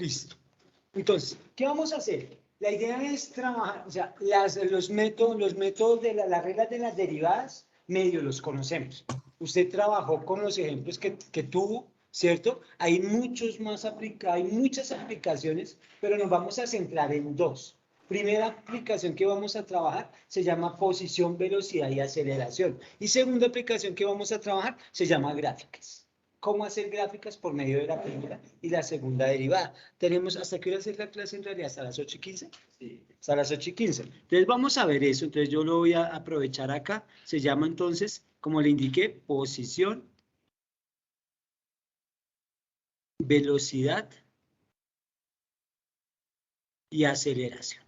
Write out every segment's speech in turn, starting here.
Listo. Entonces, ¿qué vamos a hacer? La idea es trabajar, o sea, los métodos de las reglas de las derivadas, medio los conocemos. Usted trabajó con los ejemplos que tuvo, ¿cierto? Hay hay muchas aplicaciones, pero nos vamos a centrar en dos. Primera aplicación que vamos a trabajar se llama posición, velocidad y aceleración. Y segunda aplicación que vamos a trabajar se llama gráficas. Cómo hacer gráficas por medio de la primera y la segunda derivada. Tenemos, ¿hasta qué hora es la clase en realidad? ¿Hasta las 8:15? Sí. Hasta las 8:15. Entonces vamos a ver eso. Entonces yo lo voy a aprovechar acá. Se llama entonces, como le indiqué, posición, velocidad y aceleración.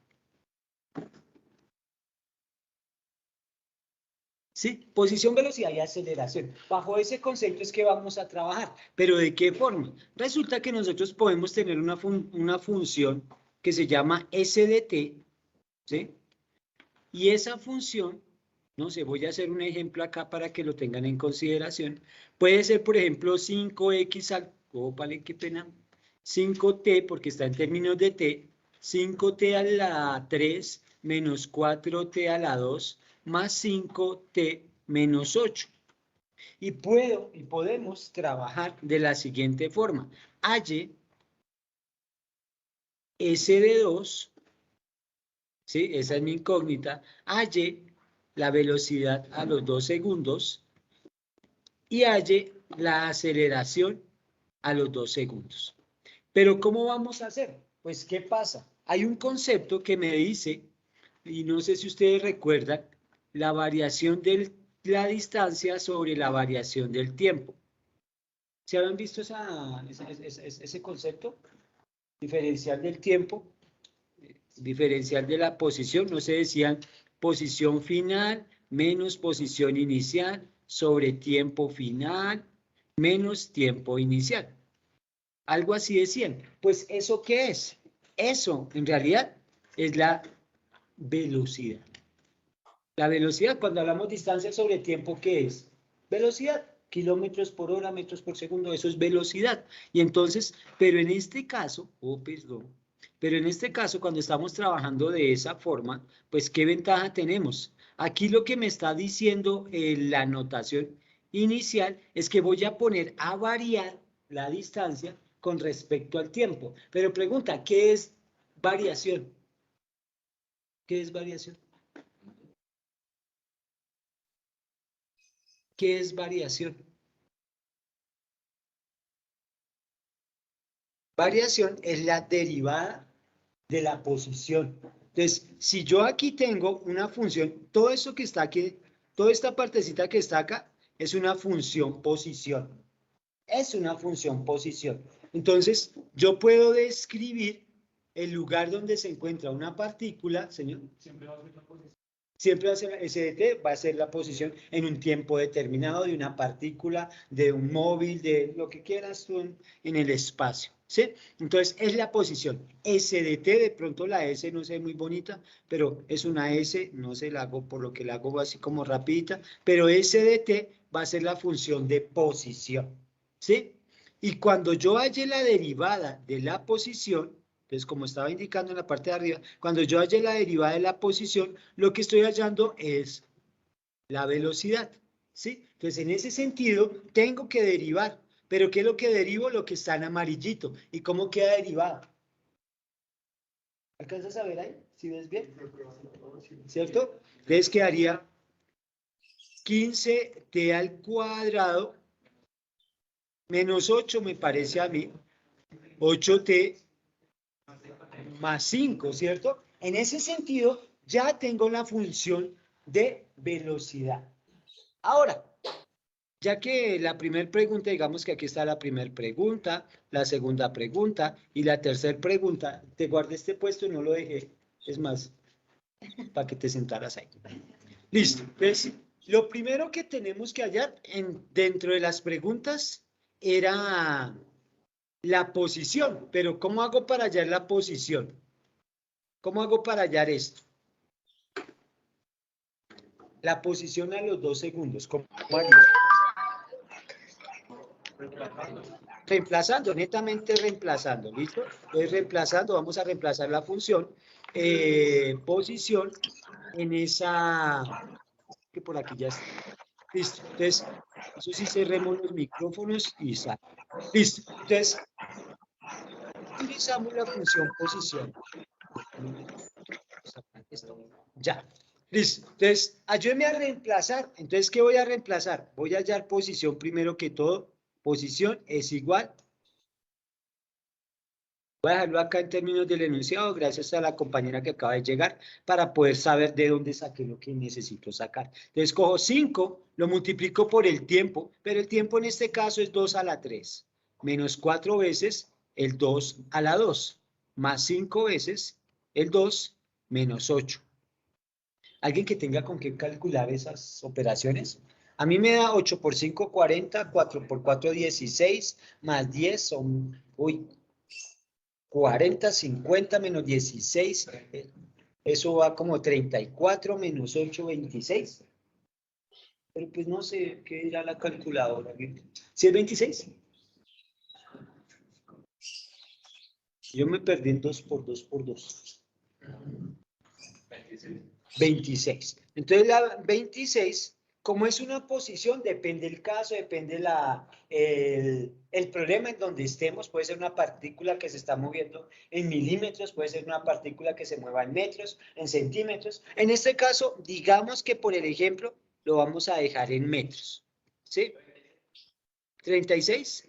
¿Sí? Posición, velocidad y aceleración. Bajo ese concepto es que vamos a trabajar. ¿Pero de qué forma? Resulta que nosotros podemos tener una función que se llama SDT, ¿sí? Y esa función, no sé, voy a hacer un ejemplo acá para que lo tengan en consideración. Puede ser, por ejemplo, 5x al... Ópale, qué pena. 5t, porque está en términos de t, 5t a la 3 menos 4t a la 2 más 5t menos 8. Y podemos trabajar de la siguiente forma. Halle S de 2, ¿sí? Esa es mi incógnita. Halle la velocidad a los 2 segundos y halle la aceleración a los 2 segundos. Pero ¿cómo vamos a hacer? Pues, ¿qué pasa? Hay un concepto que me dice, y no sé si ustedes recuerdan, la variación de la distancia sobre la variación del tiempo. ¿Se habían visto ese concepto? Diferencial del tiempo, diferencial de la posición, no se decían posición final menos posición inicial sobre tiempo final menos tiempo inicial. Algo así decían. Pues, ¿eso qué es? Eso, en realidad, es la velocidad. La velocidad, cuando hablamos distancia sobre tiempo, ¿qué es? Velocidad, kilómetros por hora, metros por segundo, eso es velocidad. Y entonces, pero en este caso, pero en este caso, cuando estamos trabajando de esa forma, pues, ¿qué ventaja tenemos? Aquí lo que me está diciendo la notación inicial es que voy a poner a variar la distancia con respecto al tiempo. Pero pregunta, ¿qué es variación? ¿Qué es variación? ¿Qué es variación? Variación es la derivada de la posición. Entonces, si yo aquí tengo una función, todo eso que está aquí, toda esta partecita que está acá, es una función posición. Es una función posición. Entonces, yo puedo describir el lugar donde se encuentra una partícula, señor. Siempre va a ser la posición. Siempre va a ser SDT, va a ser la posición en un tiempo determinado de una partícula, de un móvil, de lo que quieras tú en el espacio, ¿sí? Entonces, es la posición. SDT, de pronto la S no sé, muy bonita, pero es una S, no sé, la hago por lo que la hago así como rapidita, pero SDT va a ser la función de posición, ¿sí? Y cuando yo halle la derivada de la posición, entonces, como estaba indicando en la parte de arriba, cuando yo halle la derivada de la posición, lo que estoy hallando es la velocidad, ¿sí? Entonces, en ese sentido, tengo que derivar. ¿Pero qué es lo que derivo? Lo que está en amarillito. ¿Y cómo queda derivado? ¿Alcanzas a ver ahí? ¿Sí ves bien? ¿Cierto? Entonces quedaría 15t al cuadrado menos 8, me parece a mí, 8t más 5, ¿cierto? En ese sentido, ya tengo la función de velocidad. Ahora, ya que la primera pregunta, digamos que aquí está la primera pregunta, la segunda pregunta y la tercera pregunta, te guardé este puesto y no lo dejé, es más, para que te sentaras ahí. Listo, entonces, lo primero que tenemos que hallar dentro de las preguntas era la posición, pero ¿cómo hago para hallar la posición? ¿Cómo hago para hallar esto? La posición a los 2 segundos, ¿cómo haría? Reemplazando, netamente reemplazando, ¿listo? Entonces reemplazando, vamos a reemplazar la función posición en esa, que por aquí ya está. Listo, entonces, eso sí, cerremos los micrófonos y sale. Listo, entonces, utilizamos la función posición. Ya, listo. Entonces, ayúdeme a reemplazar. Entonces, ¿qué voy a reemplazar? Voy a hallar posición primero que todo. Posición es igual. Voy a dejarlo acá en términos del enunciado, gracias a la compañera que acaba de llegar, para poder saber de dónde saqué lo que necesito sacar. Entonces, cojo 5, lo multiplico por el tiempo, pero el tiempo en este caso es 2 a la 3, menos 4 veces el 2 a la 2, más 5 veces el 2 menos 8. ¿Alguien que tenga con qué calcular esas operaciones? A mí me da 8 por 5, 40, 4 por 4, 16, más 10 son, 40, 50 menos 16, eso va como 34 menos 8, 26. Pero pues no sé qué dirá la calculadora. ¿Sí es 26? Yo me perdí en 2 por 2 por 2. 26. Entonces la 26, como es una posición, depende del caso, depende el problema en donde estemos. Puede ser una partícula que se está moviendo en milímetros, puede ser una partícula que se mueva en metros, en centímetros. En este caso, digamos que por el ejemplo, lo vamos a dejar en metros. ¿Sí? 36.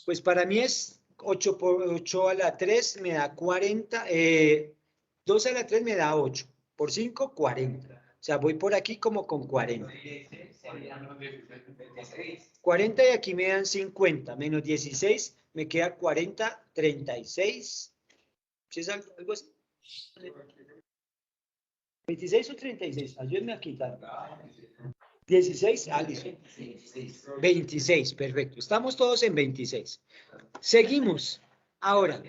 Pues para mí es 8 por 8 a la 3 me da 40, 2 a la 3 me da 8, por 5, 40. O sea, voy por aquí como con 40. 40 y aquí me dan 50, menos 16, me queda 40, 36. ¿Sí es algo así? 26 o 36, ayúdenme a quitar. 16, listo. 26, perfecto. Estamos todos en 26. Seguimos. Ahora,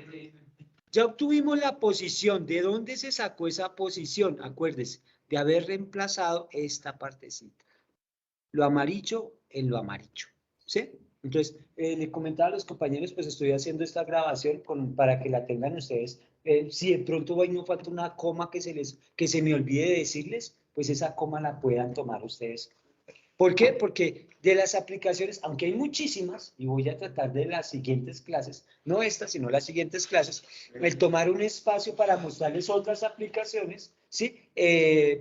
ya obtuvimos la posición. ¿De dónde se sacó esa posición? Acuérdese, de haber reemplazado esta partecita. Lo amarillo en lo amarillo. ¿Sí? Entonces, le comentaba a los compañeros, pues estoy haciendo esta grabación para que la tengan ustedes. Si de pronto ahí no falta una coma que se me olvide decirles, pues esa coma la puedan tomar ustedes. ¿Por qué? Porque de las aplicaciones, aunque hay muchísimas, y voy a tratar de las siguientes clases, no estas, sino las siguientes clases, el tomar un espacio para mostrarles otras aplicaciones, ¿sí?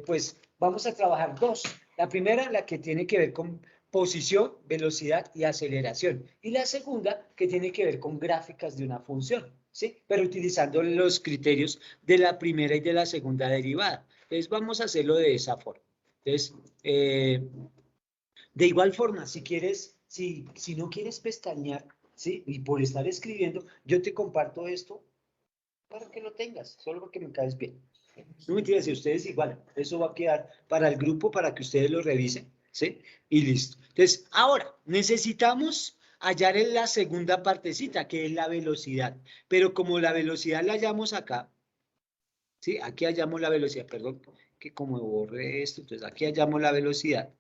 Pues vamos a trabajar dos. La primera, la que tiene que ver con posición, velocidad y aceleración. Y la segunda, que tiene que ver con gráficas de una función, ¿sí? Pero utilizando los criterios de la primera y de la segunda derivada. Entonces vamos a hacerlo de esa forma. Entonces, de igual forma, si quieres, si no quieres pestañear, ¿sí? Y por estar escribiendo, yo te comparto esto para que lo tengas, solo porque me caes bien. No me entiendes, si ustedes igual, eso va a quedar para el grupo para que ustedes lo revisen, ¿sí? Y listo. Entonces, ahora, necesitamos hallar en la segunda partecita, que es la velocidad. Pero como la velocidad la hallamos acá, ¿sí? Aquí hallamos la velocidad, perdón, que como borré esto, entonces aquí hallamos la velocidad.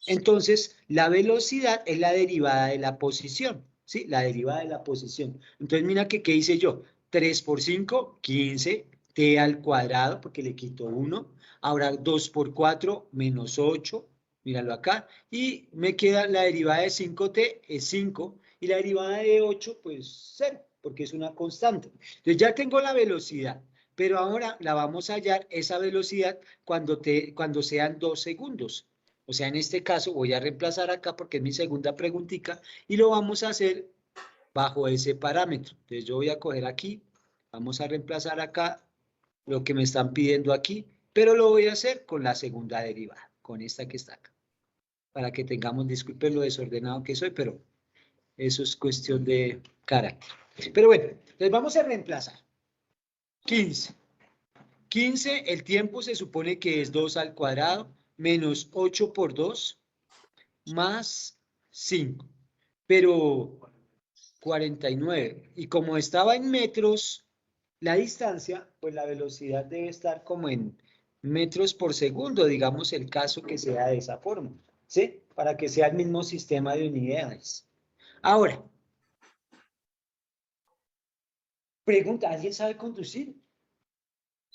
Entonces, la velocidad es la derivada de la posición, ¿sí? La derivada de la posición. Entonces, mira que, ¿qué hice yo? 3 por 5, 15, t al cuadrado, porque le quito 1. Ahora, 2 por 4, menos 8, míralo acá. Y me queda la derivada de 5t, es 5. Y la derivada de 8, pues 0, porque es una constante. Entonces, ya tengo la velocidad. Pero ahora la vamos a hallar, esa velocidad, cuando sean 2 segundos. O sea, en este caso voy a reemplazar acá porque es mi segunda preguntita y lo vamos a hacer bajo ese parámetro. Entonces yo voy a coger aquí, vamos a reemplazar acá lo que me están pidiendo aquí, pero lo voy a hacer con la segunda derivada, con esta que está acá. Para que tengamos, disculpen lo desordenado que soy, pero eso es cuestión de carácter. Pero bueno, entonces vamos a reemplazar. 15. 15, el tiempo se supone que es 2 al cuadrado, menos 8 por 2, más 5, pero 49. Y como estaba en metros, la distancia, pues la velocidad debe estar como en metros por segundo, digamos el caso que sea de esa forma, ¿sí? para que sea el mismo sistema de unidades. Ahora, pregunta, ¿alguien sabe conducir?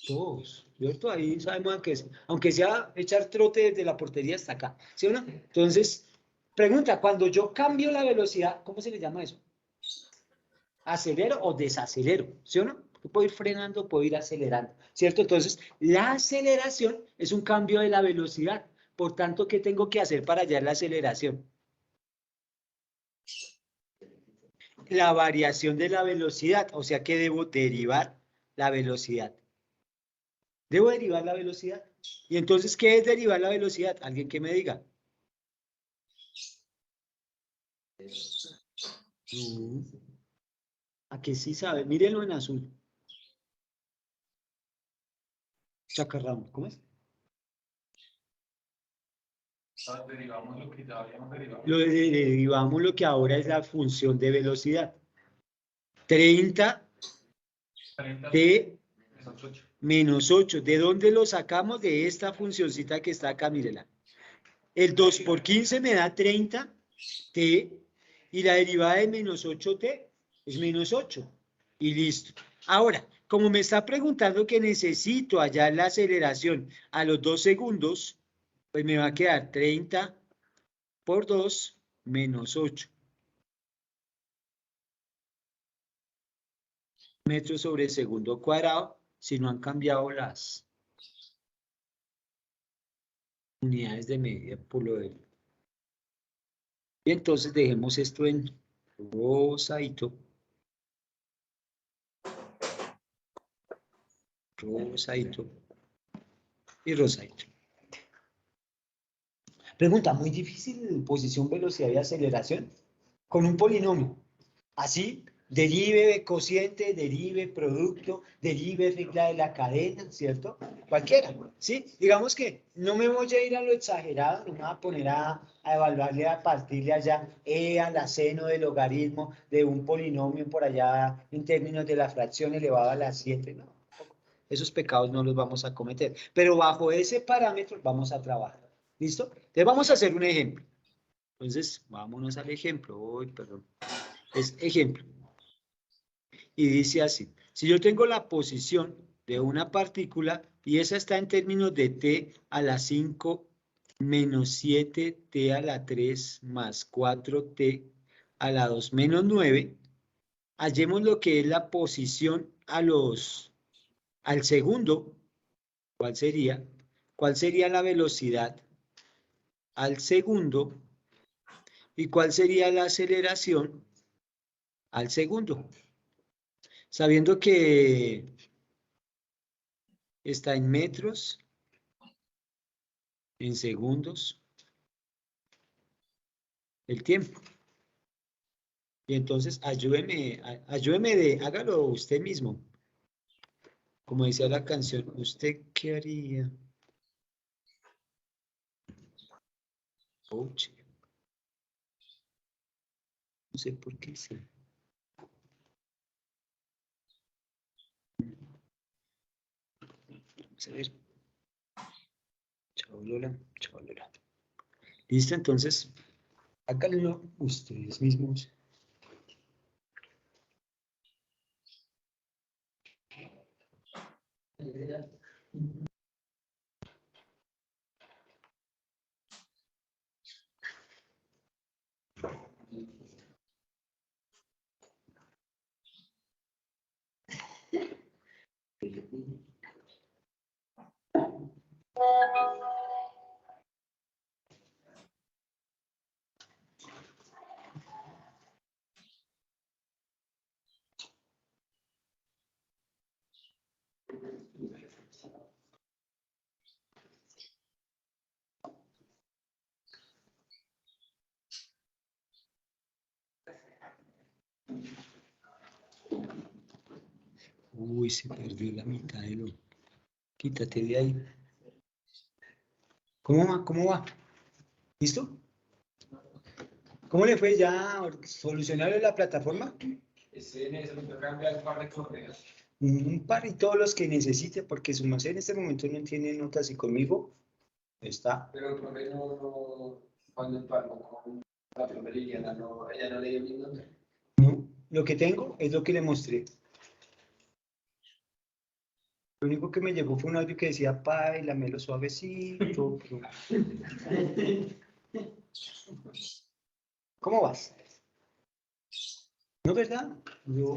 Todos, ¿cierto? Ahí sabemos que es, aunque sea echar trote desde la portería hasta acá, ¿sí o no? Entonces, pregunta, cuando yo cambio la velocidad, ¿cómo se le llama eso? ¿Acelero o desacelero? ¿Sí o no? Yo puedo ir frenando, puedo ir acelerando, ¿cierto? Entonces, la aceleración es un cambio de la velocidad. Por tanto, ¿qué tengo que hacer para hallar la aceleración? La variación de la velocidad, o sea que debo derivar la velocidad. Debo derivar la velocidad. Y entonces, ¿qué es derivar la velocidad? ¿Alguien que me diga? ¿A qué sí sabe? Mírenlo en azul. Chacarrón, ¿cómo es? Derivamos lo que ya habíamos derivado. Derivamos lo que ahora es la función de velocidad. 30 de menos 8. ¿De dónde lo sacamos? De esta funcioncita que está acá, mírenla. El 2 por 15 me da 30t y la derivada de menos 8t es menos 8. Y listo. Ahora, como me está preguntando que necesito hallar la aceleración a los 2 segundos, pues me va a quedar 30 por 2 menos 8. Metros sobre segundo cuadrado, si no han cambiado las unidades de medida por lo de... Y entonces dejemos esto en rosadito. Rosadito. Y rosadito. Pregunta, muy difícil, posición, velocidad y aceleración con un polinomio. Así, derive cociente, derive producto, derive regla de la cadena, ¿cierto? Cualquiera, ¿sí? Digamos que no me voy a ir a lo exagerado, no me voy a poner a evaluarle a partirle allá a la seno del logaritmo de un polinomio por allá en términos de la fracción elevada a la 7, ¿no? Esos pecados no los vamos a cometer, pero bajo ese parámetro vamos a trabajar. ¿Listo? Entonces vamos a hacer un ejemplo. Entonces, vámonos al ejemplo. Uy, perdón. Es ejemplo. Y dice así. Si yo tengo la posición de una partícula y esa está en términos de t a la 5 menos 7t a la 3 más 4t a la 2 menos 9, hallemos lo que es la posición al segundo. ¿Cuál sería? ¿Cuál sería la velocidad al segundo? ¿Y cuál sería la aceleración al segundo? Sabiendo que está en metros, en segundos, el tiempo. Y entonces hágalo usted mismo. Como decía la canción, ¿usted qué haría? Ouch. No sé por qué sí. Vamos a ver. Chao Lola, chao Lola. Listo, entonces, háganlo ustedes mismos. Uy, se perdió la mitad de lo... Quítate de ahí. ¿Cómo va? ¿Cómo va? ¿Listo? ¿Cómo le fue ya? ¿Solucionaron la plataforma? Ese necesito cambiar un par de correos. Un par y todos los que necesite, porque su merced en este momento no tiene notas y conmigo está. Pero el correo no Cuando empalmó con la profe Liliana, no, ella no le dio ningún nombre. No, lo que tengo es lo que le mostré. Lo único que me llegó fue un audio que decía, lámelo suavecito. ¿Cómo vas? ¿No, verdad? Yo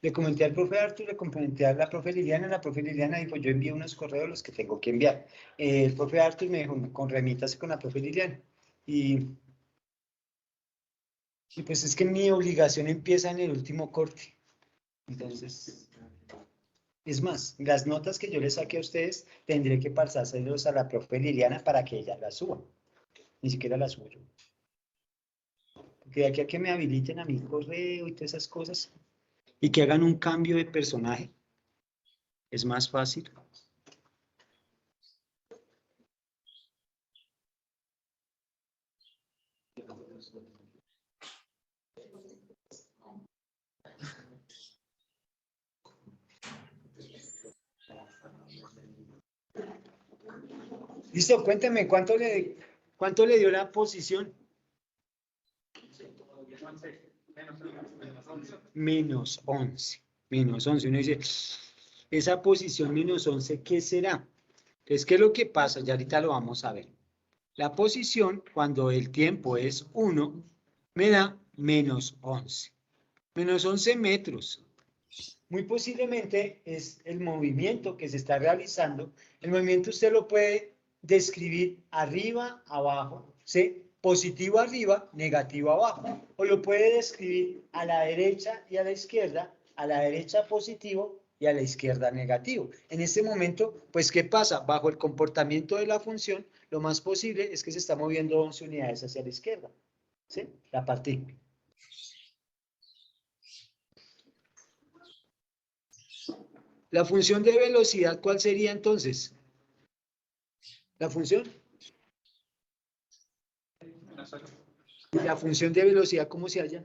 le comenté al profe Artur, le comenté a la profe Liliana dijo, yo envío unos correos los que tengo que enviar. El profe Artur me dijo, remítase con la profe Liliana. Y pues es que mi obligación empieza en el último corte. Entonces, es más, las notas que yo les saqué a ustedes, tendré que pasárselos a la profe Liliana para que ella las suba. Ni siquiera las subo yo. Porque de aquí a que me habiliten a mi correo y todas esas cosas, y que hagan un cambio de personaje, es más fácil. Listo, cuénteme, ¿cuánto le dio la posición? Menos 11. Menos 11. Uno dice, esa posición menos 11, ¿qué será? Entonces, ¿qué es lo que pasa? Ya ahorita lo vamos a ver. La posición, cuando el tiempo es 1, me da menos 11. Menos 11 metros. Muy posiblemente es el movimiento que se está realizando. El movimiento usted lo puede describir arriba, abajo, ¿sí? Positivo arriba, negativo abajo. O lo puede describir a la derecha y a la izquierda, a la derecha positivo y a la izquierda negativo. En este momento, pues, ¿qué pasa? Bajo el comportamiento de la función, lo más posible es que se está moviendo 11 unidades hacia la izquierda, ¿sí? La partícula. La función de velocidad, ¿cuál sería entonces? ¿La función? La función de velocidad, ¿cómo se halla?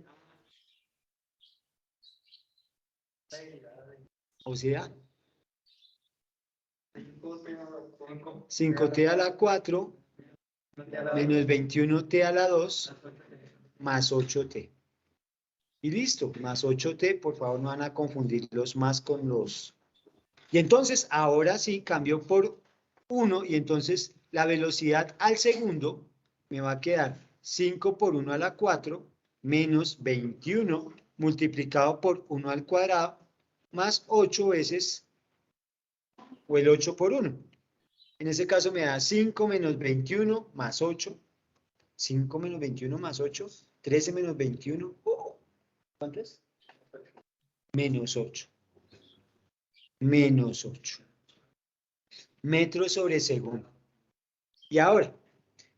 O sea, 5t a la 4 menos 21t a la 2 más 8t. Y listo, más 8t, por favor no van a confundir los más con los. Y entonces, ahora sí, cambio por 1 y entonces la velocidad al segundo me va a quedar 5 por 1 a la 4 menos 21 multiplicado por 1 al cuadrado más 8 veces, o el 8 por 1. En ese caso me da 5 menos 21 más 8. 5 menos 21 más 8. 13 menos 21. ¿Cuánto es? Menos 8. Menos 8. Metros sobre segundo. Y ahora,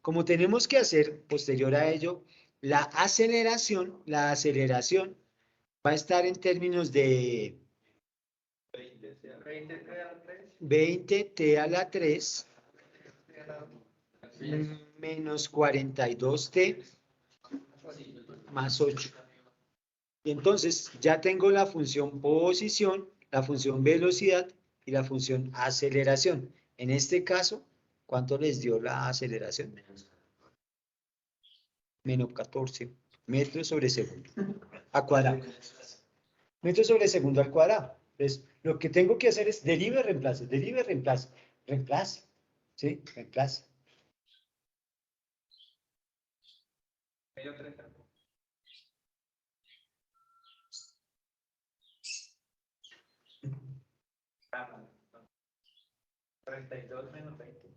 como tenemos que hacer, posterior a ello, la aceleración va a estar en términos de 20t a la 3 menos 42t más 8. Y entonces ya tengo la función posición, la función velocidad y la función aceleración. En este caso, ¿cuánto les dio la aceleración? Menos 14 metros sobre segundo a cuadrado. Metros sobre segundo al cuadrado. Entonces, lo que tengo que hacer es derive, reemplace, derive, reemplace. Reemplace. ¿Sí? Reemplace. Ah, 32 menos 20.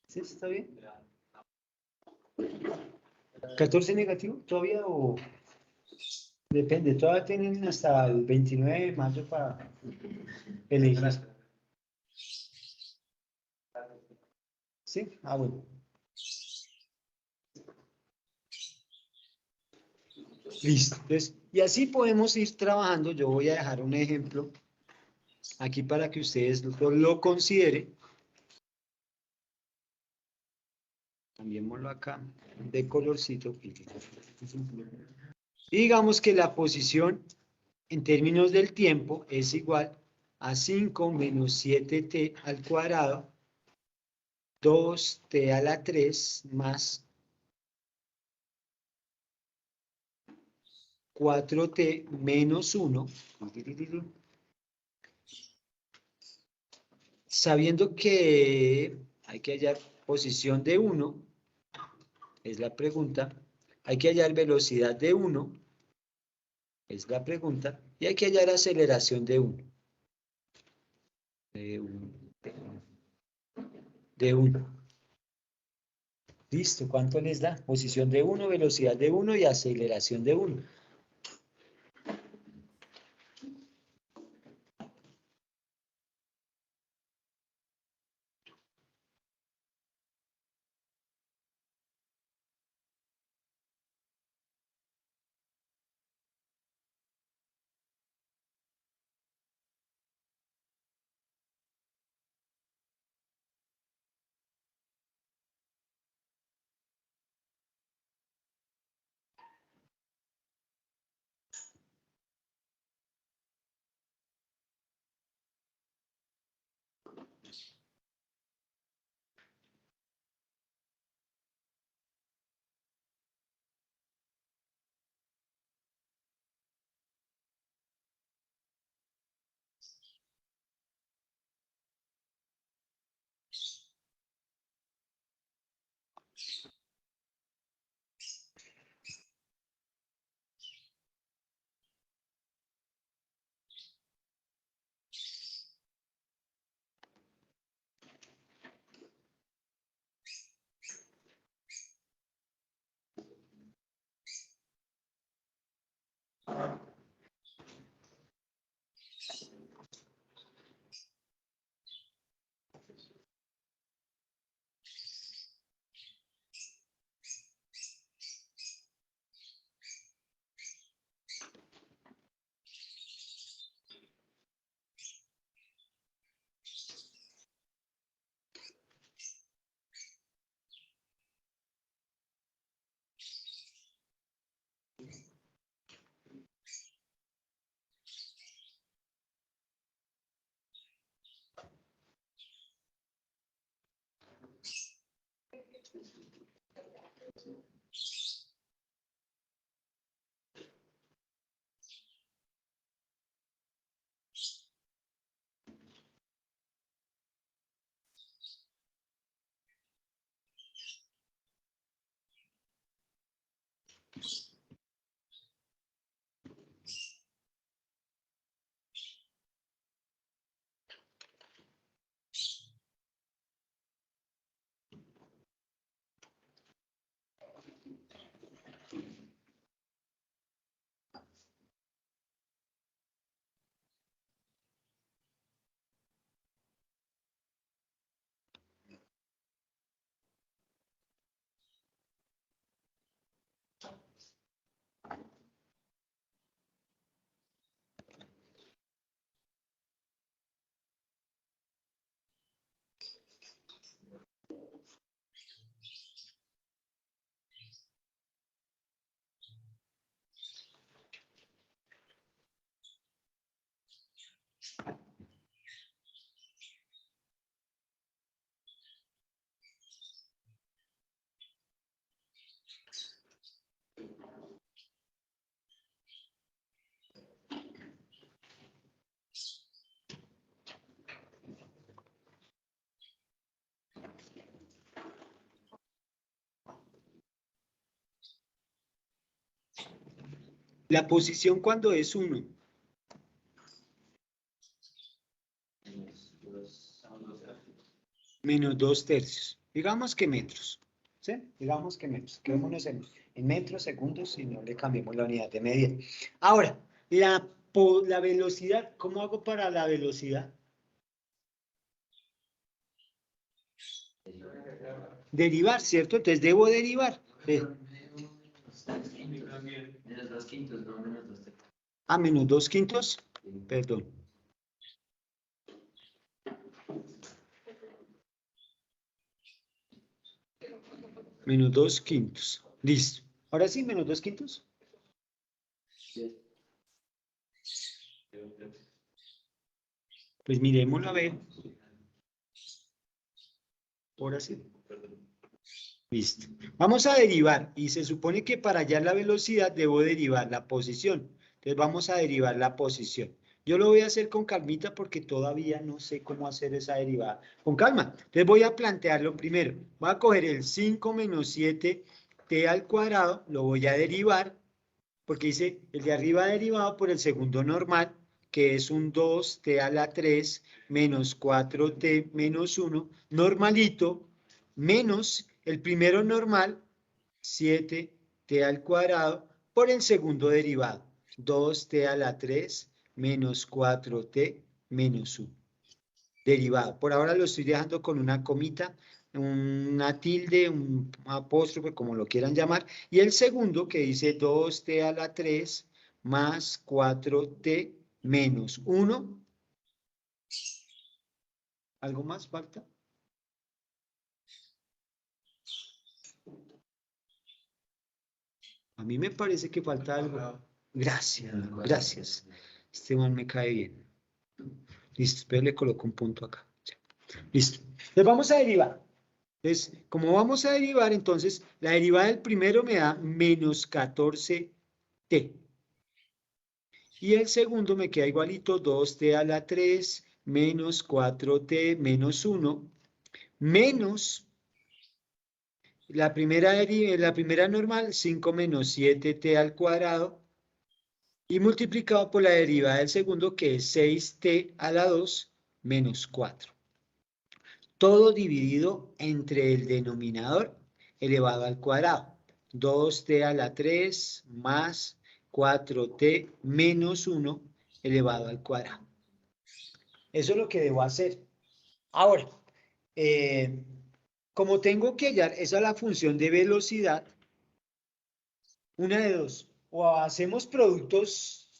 ¿Sí? ¿Está bien? 14 negativo, ¿todavía o...? Depende, todavía tienen hasta el 29 de mayo para elegir. ¿Sí? Ah, bueno. Listo. Entonces, y así podemos ir trabajando. Yo voy a dejar un ejemplo aquí para que ustedes lo consideren. Cambiémoslo acá de colorcito. Y digamos que la posición en términos del tiempo es igual a 5 menos 7t al cuadrado, 2t a la 3 más 4t menos 1, sabiendo que hay que hallar posición de 1, es la pregunta, hay que hallar velocidad de 1, es la pregunta, y hay que hallar aceleración de 1. De 1. Listo, ¿cuánto les da? Posición de 1, velocidad de 1 y aceleración de 1. La posición cuando es 1. Menos 2/3. Digamos que metros. ¿Sí? Digamos que metros. Quedémonos en metros, segundos, y no le cambiemos la unidad de medida. Ahora, la velocidad, ¿cómo hago para la velocidad? Derivar, ¿cierto? Entonces debo derivar. Menos 2/5, no menos 2/3. Ah, menos 2/5. Perdón. Menos 2/5. Listo. Ahora sí, menos 2/5. Pues miremoslo a ver. Ahora sí. Listo. Vamos a derivar y se supone que para hallar la velocidad debo derivar la posición. Entonces vamos a derivar la posición. Yo lo voy a hacer con calmita porque todavía no sé cómo hacer esa derivada. Con calma. Entonces voy a plantearlo primero. Voy a coger el 5 menos 7t al cuadrado, lo voy a derivar porque dice el de arriba derivado por el segundo normal, que es un 2t a la 3 menos 4t menos 1, normalito, menos el primero normal, 7t al cuadrado, por el segundo derivado, 2t a la 3 menos 4t menos 1. Derivado. Por ahora lo estoy dejando con una comita, una tilde, un apóstrofe, como lo quieran llamar, y el segundo que dice 2t a la 3 más 4t menos 1. ¿Algo más falta? A mí me parece que falta algo. Gracias, gracias. Este man me cae bien. Listo, espera, le coloco un punto acá. Listo. Entonces vamos a derivar. Entonces, como vamos a derivar, entonces la derivada del primero me da menos 14t. Y el segundo me queda igualito, 2t a la 3 menos 4t menos 1 menos la primera normal, 5 menos 7t al cuadrado, y multiplicado por la derivada del segundo, que es 6t a la 2 menos 4. Todo dividido entre el denominador elevado al cuadrado. 2t a la 3 más 4t menos 1 elevado al cuadrado. Eso es lo que debo hacer. Ahora, como tengo que hallar, esa es la función de velocidad, una de dos, o hacemos productos,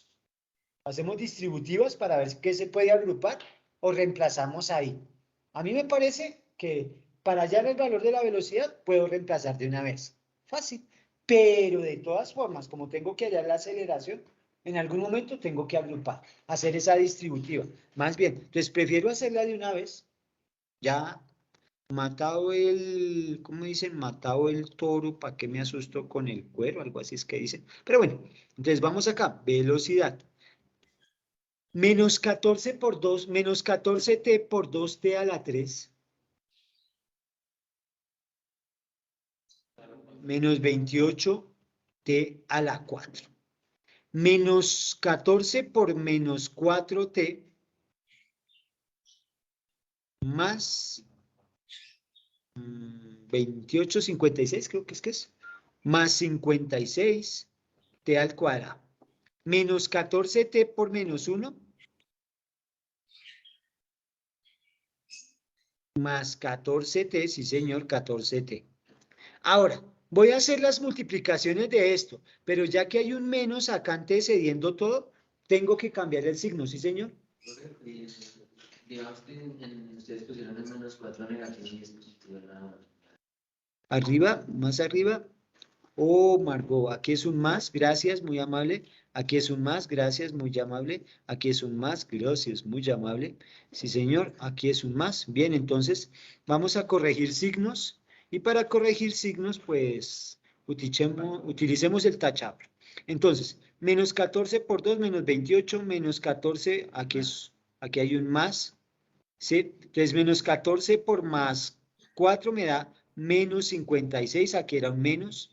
hacemos distributivas para ver qué se puede agrupar, o reemplazamos ahí. A mí me parece que para hallar el valor de la velocidad puedo reemplazar de una vez. Fácil. Pero de todas formas, como tengo que hallar la aceleración, en algún momento tengo que agrupar, hacer esa distributiva. Más bien, entonces prefiero hacerla de una vez. Ya matado el, ¿cómo dicen? Matado el toro, ¿para qué me asusto con el cuero? Algo así es que dicen. Pero bueno, entonces vamos acá, velocidad. Menos 14 por 2, menos 14t por 2t a la 3. Menos 28t a la 4. Menos 14 por menos 4t más 28, 56, creo que es. Más 56t al cuadrado. Menos 14t por menos 1. Más 14t, sí señor, 14t. Ahora, voy a hacer las multiplicaciones de esto, pero ya que hay un menos acá antecediendo todo, tengo que cambiar el signo, ¿sí señor? Digamos que ustedes pusieron el menos 4 negativo y es positivo. Arriba, más arriba. Oh, Margot, aquí es un más, gracias, muy amable. Aquí es un más, gracias, muy amable. Aquí es un más, gracias, muy amable. Sí, señor, aquí es un más. Bien, entonces vamos a corregir signos. Y para corregir signos, pues utilicemos el tachable. Entonces, menos 14 por 2, menos 28, menos 14, aquí hay un más. ¿Sí? Entonces, menos 14 por más 4 me da menos 56, aquí era un menos.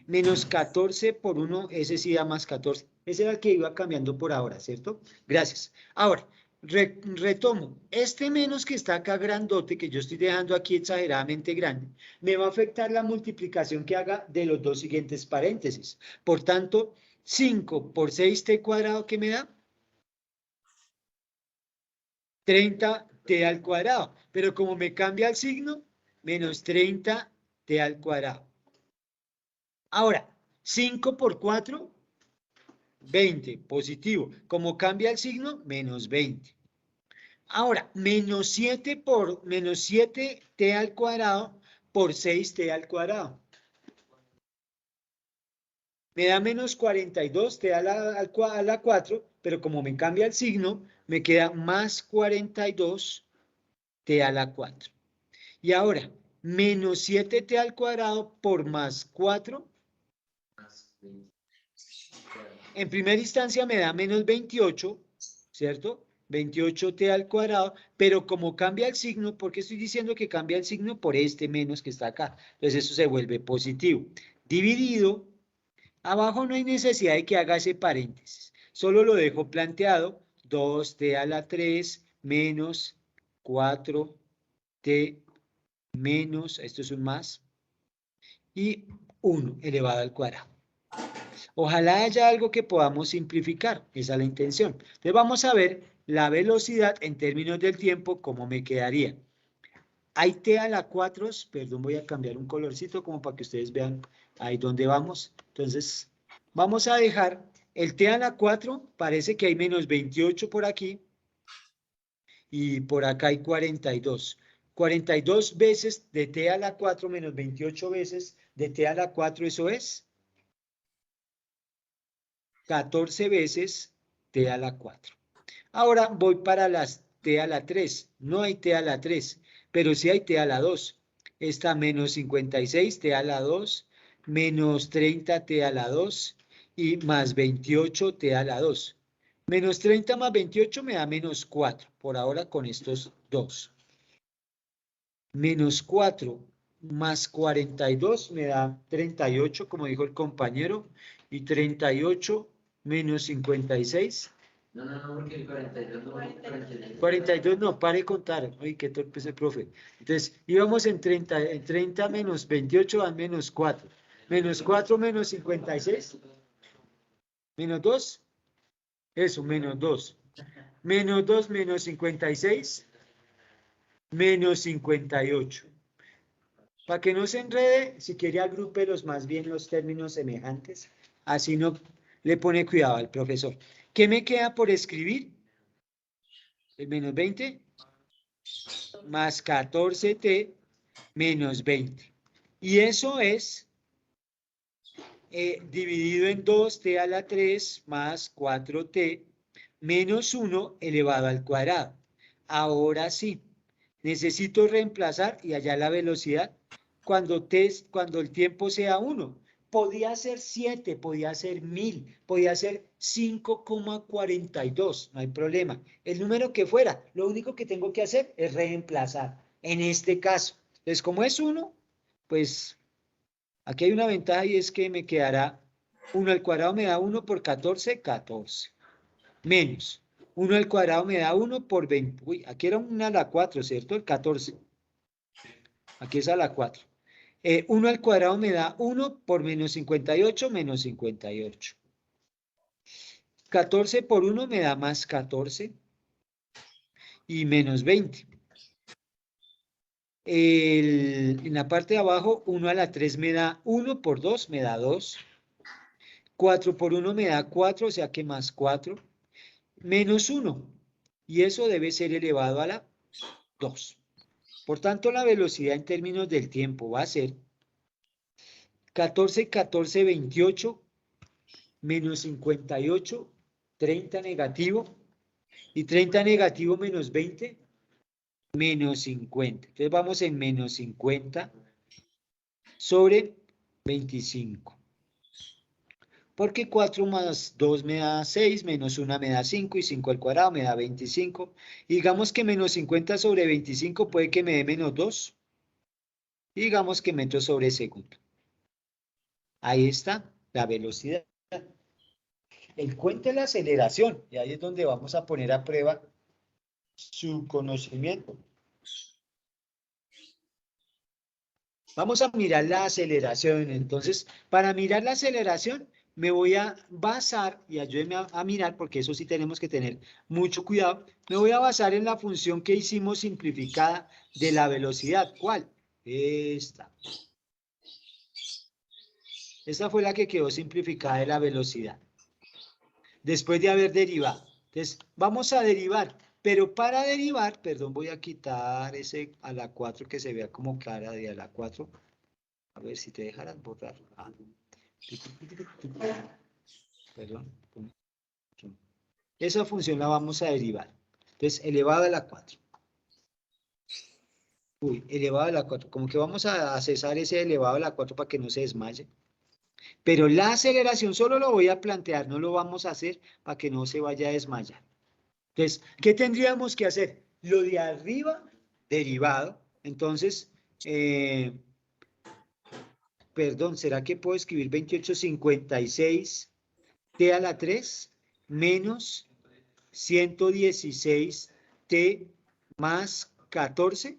Menos 14 por 1, ese sí da más 14. Ese era el que iba cambiando por ahora, ¿cierto? Gracias. Ahora, retomo. Este menos que está acá grandote, que yo estoy dejando aquí exageradamente grande, me va a afectar la multiplicación que haga de los dos siguientes paréntesis. Por tanto, 5 por 6t cuadrado, ¿qué me da? 30t al cuadrado. Pero como me cambia el signo, menos 30t al cuadrado. Ahora, 5 por 4, 20, positivo. Como cambia el signo, menos 20. Ahora, menos 7t al cuadrado por 6t al cuadrado. Me da menos 42t a la 4, pero como me cambia el signo, me queda más 42 t a la 4. Y ahora, menos 7t al cuadrado por más 4. Más 20. En primera instancia me da menos 28, ¿cierto? 28t al cuadrado, pero como cambia el signo, ¿por qué estoy diciendo que cambia el signo? Por este menos que está acá. Entonces eso se vuelve positivo. Dividido, abajo no hay necesidad de que haga ese paréntesis. Solo lo dejo planteado, 2t a la 3 menos 4t menos, esto es un más, y 1 elevado al cuadrado. Ojalá haya algo que podamos simplificar, esa es la intención. Entonces vamos a ver la velocidad en términos del tiempo, cómo me quedaría. Hay t a la 4, perdón, voy a cambiar un colorcito como para que ustedes vean ahí dónde vamos. Entonces, vamos a dejar el t a la 4, parece que hay menos 28 por aquí, y por acá hay 42. 42 veces de t a la 4 menos 28 veces de t a la 4, eso es 14 veces t a la 4. Ahora voy para las t a la 3. No hay t a la 3, pero sí hay t a la 2. Está menos 56 t a la 2, menos 30 t a la 2 y más 28 t a la 2. Menos 30 más 28 me da menos 4, por ahora con estos dos. Menos 4 más 42 me da 38, como dijo el compañero, y 38 menos 56. No, porque el 42 no, 42. 42 no, pare de contar. Uy, qué torpe ese profe. Entonces, íbamos en 30 menos 28 dan menos 4. Menos 4 menos 56. Menos 2. Eso, menos 2. Menos 2 menos 56. Menos 58. Para que no se enrede, si quiere agrúpelos más bien los términos semejantes. Así no le pone cuidado al profesor. ¿Qué me queda por escribir? El menos 20 más 14t menos 20. Y eso es dividido en 2t a la 3 más 4t menos 1 elevado al cuadrado. Ahora sí, necesito reemplazar y allá la velocidad cuando el tiempo sea 1. Podía ser 7, podía ser 1000, podía ser 5,42, no hay problema. El número que fuera, lo único que tengo que hacer es reemplazar. En este caso, entonces como es 1, pues aquí hay una ventaja y es que me quedará 1 al cuadrado me da 1 por 14, 14. Menos 1 al cuadrado me da 1 por 20. Uy, aquí era 1 a la 4, ¿cierto? El 14. Aquí es a la 4. 1 al cuadrado me da 1 por menos 58, menos 58. 14 por 1 me da más 14 y menos 20. En la parte de abajo, 1 a la 3 me da 1 por 2 me da 2. 4 por 1 me da 4, o sea que más 4. Menos 1. Y eso debe ser elevado a la 2. Por tanto, la velocidad en términos del tiempo va a ser 14, 14, 28, menos 58, 30 negativo, y 30 negativo menos 20, menos 50. Entonces vamos en menos 50 sobre 25. Porque 4 más 2 me da 6, menos 1 me da 5, y 5 al cuadrado me da 25. Y digamos que menos 50 sobre 25 puede que me dé menos 2. Y digamos que metros sobre segundo. Ahí está la velocidad. El cuento de la aceleración, y ahí es donde vamos a poner a prueba su conocimiento. Vamos a mirar la aceleración. Entonces, para mirar la aceleración, me voy a basar, y ayúdenme a mirar, porque eso sí tenemos que tener mucho cuidado, me voy a basar en la función que hicimos simplificada de la velocidad. ¿Cuál? Esta. Esta fue la que quedó simplificada de la velocidad, después de haber derivado. Entonces, vamos a derivar, pero para derivar, perdón, voy a quitar ese a la 4 que se vea como cara de a la 4. A ver si te dejarás borrar. Perdón. esa función la vamos a derivar. Entonces, elevado a la 4. Uy, elevado a la 4. Como que vamos a cesar ese elevado a la 4 para que no se desmaye. Pero la aceleración solo lo voy a plantear, no lo vamos a hacer para que no se vaya a desmayar. Entonces, ¿qué tendríamos que hacer? Lo de arriba, derivado. Entonces, perdón, ¿será que puedo escribir 2856 t a la 3 menos 116 t más 14?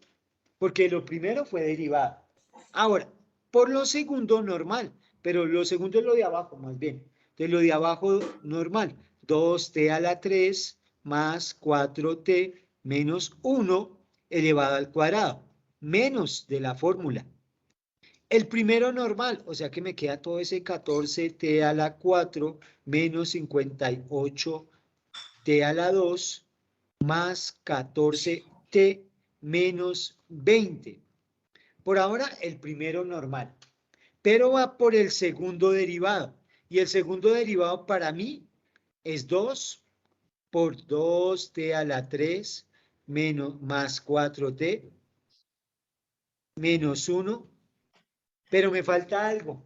Porque lo primero fue derivado. Ahora, por lo segundo normal, pero lo segundo es lo de abajo, más bien. De lo de abajo normal, 2t a la 3 más 4t menos 1 elevado al cuadrado, menos de la fórmula. El primero normal, o sea que me queda todo ese 14t a la 4 menos 58t a la 2 más 14t menos 20. Por ahora el primero normal, pero va por el segundo derivado. Y el segundo derivado para mí es 2 por 2t a la 3 menos, más 4t menos 1. Pero me falta algo.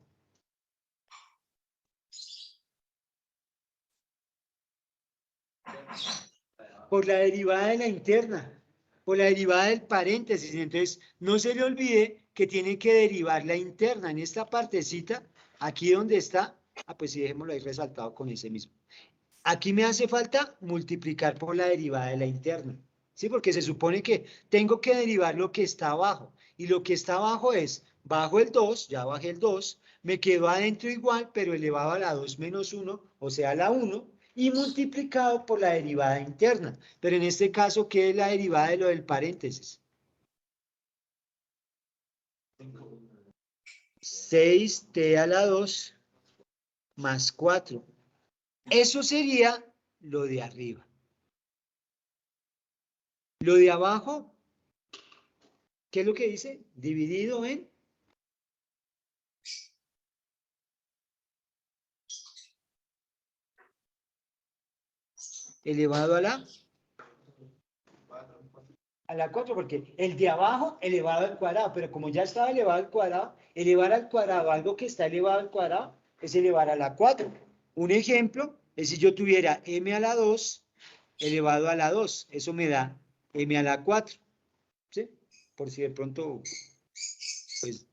Por la derivada de la interna, por la derivada del paréntesis. Entonces, no se le olvide que tiene que derivar la interna en esta partecita, aquí donde está. Pues sí, dejémoslo ahí resaltado con ese mismo. Aquí me hace falta multiplicar por la derivada de la interna, ¿sí? Porque se supone que tengo que derivar lo que está abajo, y lo que está abajo es, bajo el 2, ya bajé el 2, me quedo adentro igual, pero elevado a la 2 menos 1, o sea, a la 1, y multiplicado por la derivada interna. Pero en este caso, ¿qué es la derivada de lo del paréntesis? 6t a la 2 más 4. Eso sería lo de arriba. Lo de abajo, ¿qué es lo que dice? Dividido en elevado a la 4, porque el de abajo elevado al cuadrado, pero como ya estaba elevado al cuadrado, elevar al cuadrado algo que está elevado al cuadrado es elevar a la 4. Un ejemplo es si yo tuviera m a la 2 elevado a la 2, eso me da m a la 4, ¿sí? Por si de pronto, pues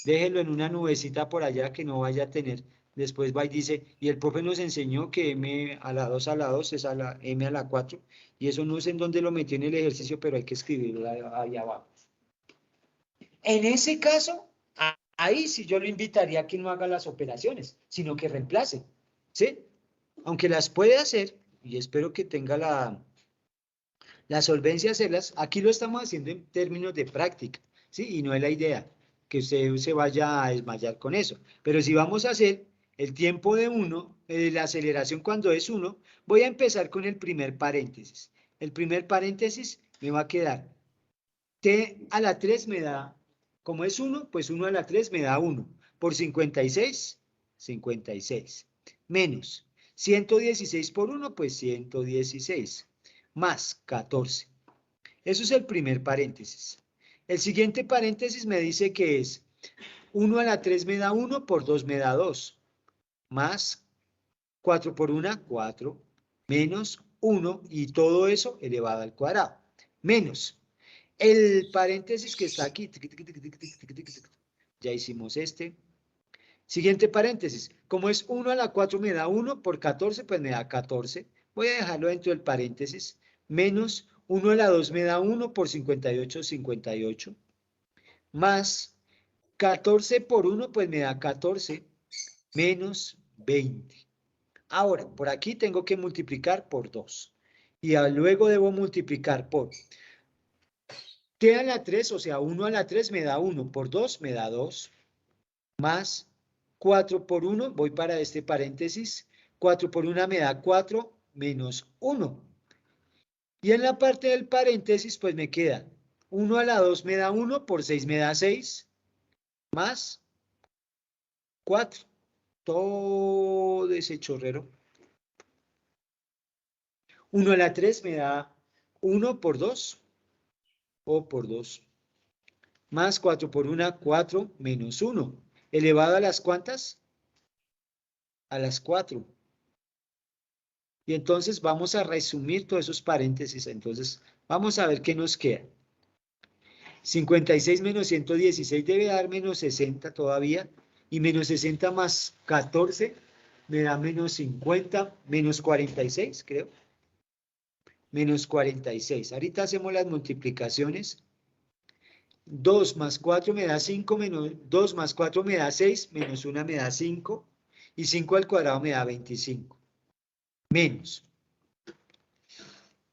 déjenlo en una nubecita por allá que no vaya a tener. Después va y dice, y el profe nos enseñó que m a la 2 es a la m a la 4, y eso no sé en dónde lo metió en el ejercicio, pero hay que escribirlo ahí abajo. En ese caso, ahí sí yo lo invitaría a que no haga las operaciones, sino que reemplace, ¿sí? Aunque las puede hacer, y espero que tenga la solvencia de hacerlas, aquí lo estamos haciendo en términos de práctica, ¿sí? Y no es la idea que usted se vaya a desmayar con eso. Pero si vamos a hacer el tiempo de 1, la aceleración cuando es 1, voy a empezar con el primer paréntesis. El primer paréntesis me va a quedar t a la 3 me da, como es 1, pues 1 a la 3 me da 1. Por 56, 56. Menos 116 por 1, pues 116. Más 14. Eso es el primer paréntesis. El siguiente paréntesis me dice que es 1 a la 3 me da 1, por 2 me da 2. Más 4 por 1, 4. Menos 1, y todo eso elevado al cuadrado. Menos el paréntesis que está aquí, ya hicimos este. Siguiente paréntesis, como es 1 a la 4 me da 1, por 14 pues me da 14. Voy a dejarlo dentro del paréntesis. Menos 1 a la 2 me da 1, por 58, 58. Más 14 por 1 pues me da 14, menos 20. Ahora, por aquí tengo que multiplicar por 2. Y luego debo multiplicar por t a la 3, o sea, 1 a la 3 me da 1, por 2 me da 2, más 4 por 1, voy para este paréntesis, 4 por 1 me da 4, menos 1. Y en la parte del paréntesis, pues me queda 1 a la 2 me da 1, por 6 me da 6, más 4. Todo ese chorrero. 1 a la 3 me da 1 por 2, o por 2, más 4 por 1, 4 menos 1, elevado a las ¿cuántas? A las 4. Y entonces vamos a resumir todos esos paréntesis. Entonces, vamos a ver qué nos queda. 56 menos 116 debe dar menos 60 todavía. Y menos 60 más 14 me da menos 50, menos 46, creo. Menos 46. Ahorita hacemos las multiplicaciones. 2 más 4 me da 5, menos 2 más 4 me da 6, menos 1 me da 5. Y 5 al cuadrado me da 25. Menos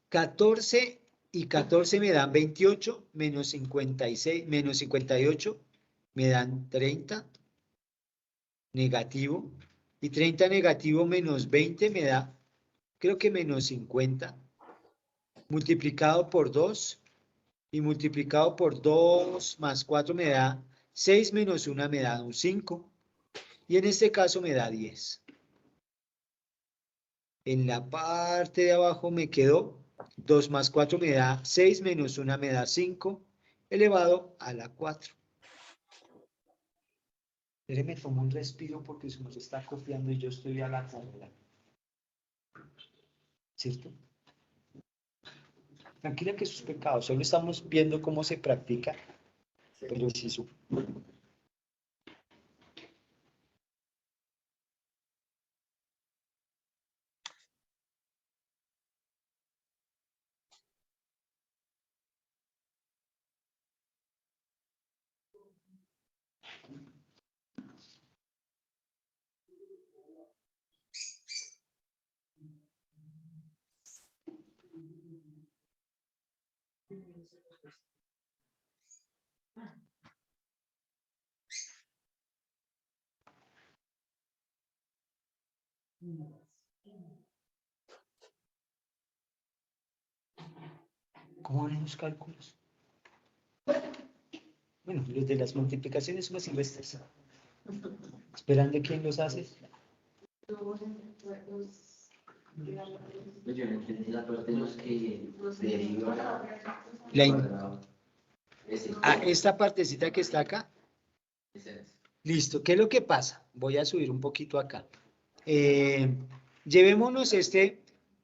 14 y 14 me dan 28, menos 56, menos 58 me dan 30, negativo, y 30 negativo menos 20 me da, creo que menos 50, multiplicado por 2, y multiplicado por 2 más 4 me da 6, menos 1 me da un 5, y en este caso me da 10. En la parte de abajo me quedó 2 más 4 me da 6, menos 1 me da 5, elevado a la 4. Me tomo un respiro porque se nos está copiando y yo estoy a la carrera. ¿Cierto? Tranquila que sus pecados, solo estamos viendo cómo se practica, pero sí su... ¿Cómo van los cálculos? Bueno, los de las multiplicaciones más silvestres. ¿Esperando quién los hace? Yo no entendí la parte de los que derivan. Esta partecita que está acá. Listo, ¿qué es lo que pasa? Voy a subir un poquito acá. Llevémonos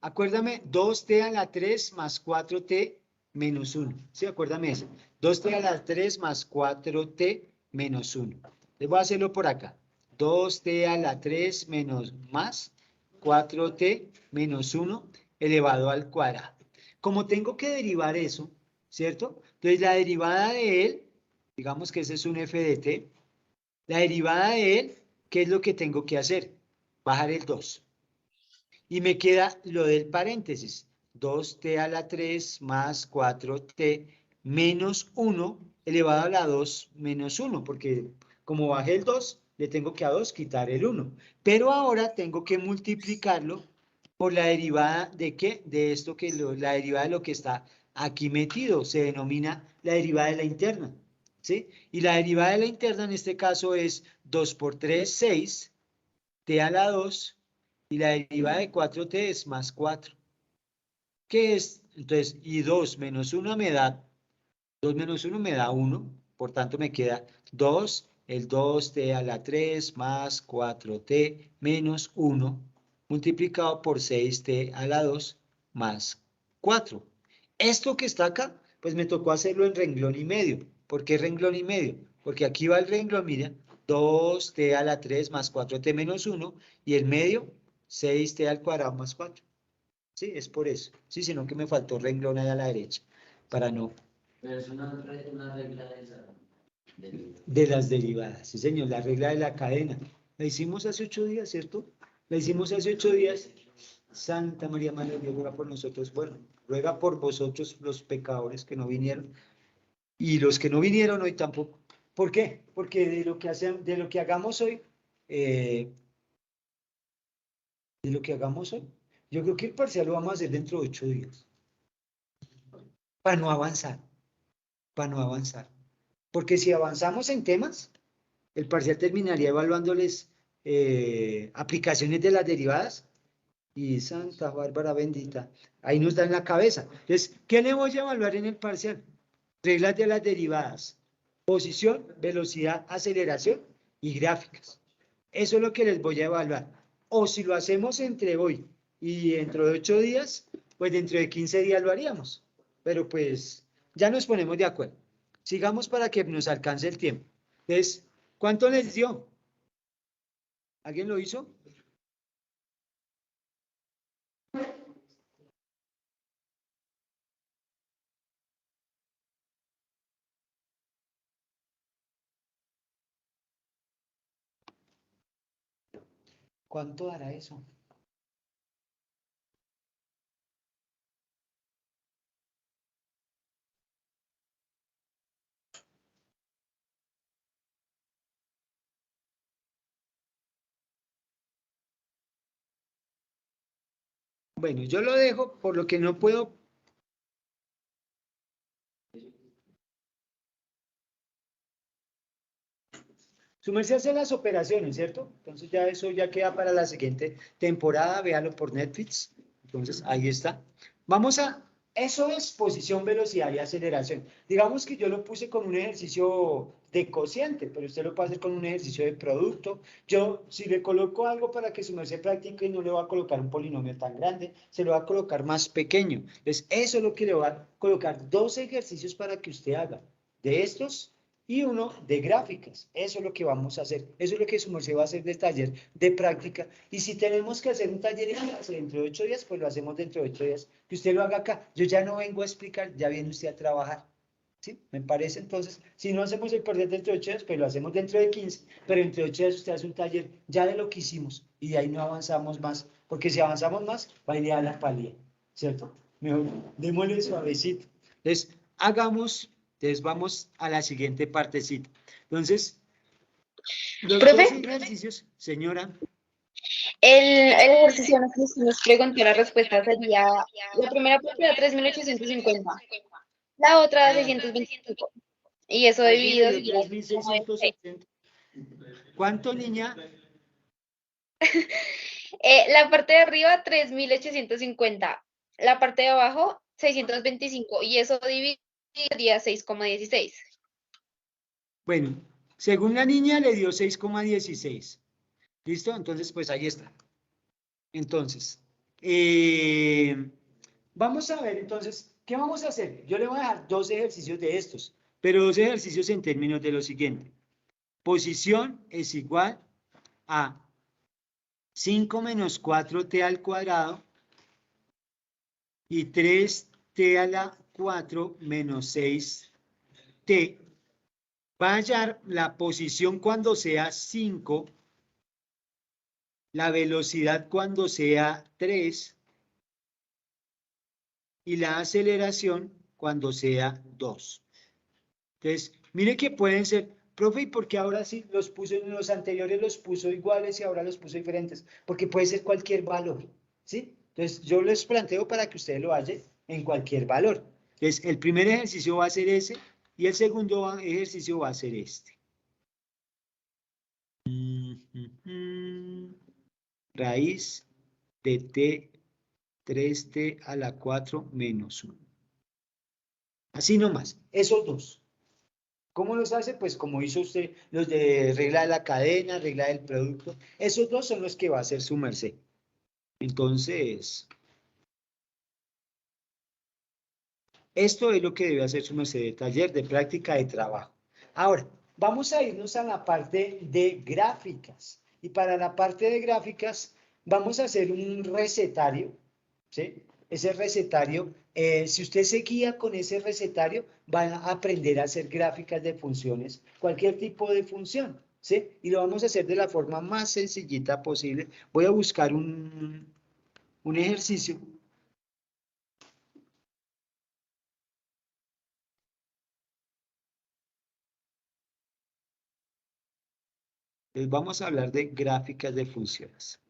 acuérdame, 2t a la 3 más 4t menos 1. ¿Sí? Acuérdame eso. 2t a la 3 más 4t menos 1. Les voy a hacerlo por acá. 2t a la 3 menos más 4t menos 1 elevado al cuadrado. Como tengo que derivar eso, ¿cierto? Entonces la derivada de él, digamos que ese es un f de t, la derivada de él, ¿qué es lo que tengo que hacer? Bajar el 2. Y me queda lo del paréntesis. 2t a la 3 más 4t menos 1 elevado a la 2 menos 1, porque como bajé el 2, le tengo que a 2 quitar el 1. Pero ahora tengo que multiplicarlo por la derivada de ¿qué? De esto que la derivada de lo que está aquí metido, se denomina la derivada de la interna. ¿Sí? Y la derivada de la interna en este caso es 2 por 3, 6, t a la 2, y la derivada de 4t es más 4. ¿Qué es? Entonces, y 2 menos 1 me da, 2 menos 1 me da 1, por tanto me queda 2, el 2t a la 3 más 4t menos 1, multiplicado por 6t a la 2 más 4. Esto que está acá, pues me tocó hacerlo en renglón y medio. ¿Por qué renglón y medio? Porque aquí va el renglón, mira, 2t a la 3 más 4t menos 1, y el medio, 6t al cuadrado más 4. Sí, es por eso. Sí, sino que me faltó renglón allá a la derecha, para no... Pero es una regla de esa. De las derivadas, sí señor, la regla de la cadena. La hicimos hace 8 días, ¿cierto? La hicimos hace 8 días. Santa María Madre de Dios, ruega por nosotros. Bueno, ruega por vosotros los pecadores que no vinieron. Y los que no vinieron hoy tampoco. ¿Por qué? Porque de lo que hagamos hoy, yo creo que el parcial lo vamos a hacer dentro de 8 días. Para no avanzar. Porque si avanzamos en temas, el parcial terminaría evaluándoles aplicaciones de las derivadas Y Santa Bárbara bendita. Ahí nos da en la cabeza. Entonces, ¿qué le voy a evaluar en el parcial? Reglas de las derivadas. Posición, velocidad, aceleración y gráficas. Eso es lo que les voy a evaluar. O si lo hacemos entre hoy y dentro de 8 días, pues dentro de 15 días lo haríamos. Pero pues ya nos ponemos de acuerdo. Sigamos para que nos alcance el tiempo. Entonces, ¿cuánto les dio? ¿Alguien lo hizo? ¿Cuánto dará eso? Bueno, yo lo dejo por lo que no puedo. Su merced hace las operaciones, ¿cierto? Entonces ya eso ya queda para la siguiente temporada, véalo por Netflix. Entonces ahí está. Vamos a, eso es posición, velocidad y aceleración. Digamos que yo lo puse con un ejercicio de cociente, pero usted lo puede hacer con un ejercicio de producto. Yo, si le coloco algo para que su merced practique, no le voy a colocar un polinomio tan grande, se lo va a colocar más pequeño. Entonces, eso es lo que le voy a colocar, 2 ejercicios para que usted haga. De estos, y uno de gráficas. Eso es lo que vamos a hacer. Eso es lo que su merced va a hacer de taller de práctica. Y si tenemos que hacer un taller en clase dentro de 8 días, pues lo hacemos dentro de 8 días. Que usted lo haga acá. Yo ya no vengo a explicar, ya viene usted a trabajar. ¿Sí? Me parece entonces, si no hacemos el parcial dentro de 8 días, pues lo hacemos dentro de 15, pero entre 8 días usted hace un taller ya de lo que hicimos y de ahí no avanzamos más, porque si avanzamos más, va a ir a la pálida, ¿cierto? Mejor, démosle suavecito. Entonces, entonces vamos a la siguiente partecita. Entonces, los Profe, 2 ejercicios, señora. el ejercicio en el que nos preguntó la respuesta sería, la primera parte da 3.850, la otra da 625, y eso ¿Alguien le dividido dio sería 6. 3.680? ¿Cuánto, niña? La parte de arriba 3.850, la parte de abajo 625, y eso dividido sería 6,16. Bueno, según la niña le dio 6,16. ¿Listo? Entonces, pues ahí está. Entonces, vamos a ver entonces, ¿qué vamos a hacer? Yo le voy a dejar 2 ejercicios de estos, pero 2 ejercicios en términos de lo siguiente. Posición es igual a 5 menos 4t al cuadrado y 3t a la 4 menos 6t. Va a hallar la posición cuando sea 5, la velocidad cuando sea 3 y la aceleración cuando sea 2. Entonces, mire que pueden ser, profe, ¿y por qué ahora sí los puso en los anteriores, los puso iguales y ahora los puso diferentes? Porque puede ser cualquier valor, ¿sí? Entonces, yo les planteo para que ustedes lo hallen en cualquier valor. Entonces, el primer ejercicio va a ser ese y el segundo ejercicio va a ser este. Raíz de t, 3t a la 4 menos 1. Así nomás, esos dos. ¿Cómo los hace? Pues como hizo usted, los de regla de la cadena, regla del producto. Esos dos son los que va a hacer su merced. Entonces, esto es lo que debe hacer su merced de taller, de práctica, de trabajo. Ahora, vamos a irnos a la parte de gráficas. Y para la parte de gráficas, vamos a hacer un recetario, ¿sí? Ese recetario, si usted se guía con ese recetario, va a aprender a hacer gráficas de funciones, cualquier tipo de función, ¿sí? Y lo vamos a hacer de la forma más sencillita posible. Voy a buscar un ejercicio. Les vamos a hablar de gráficas de funciones.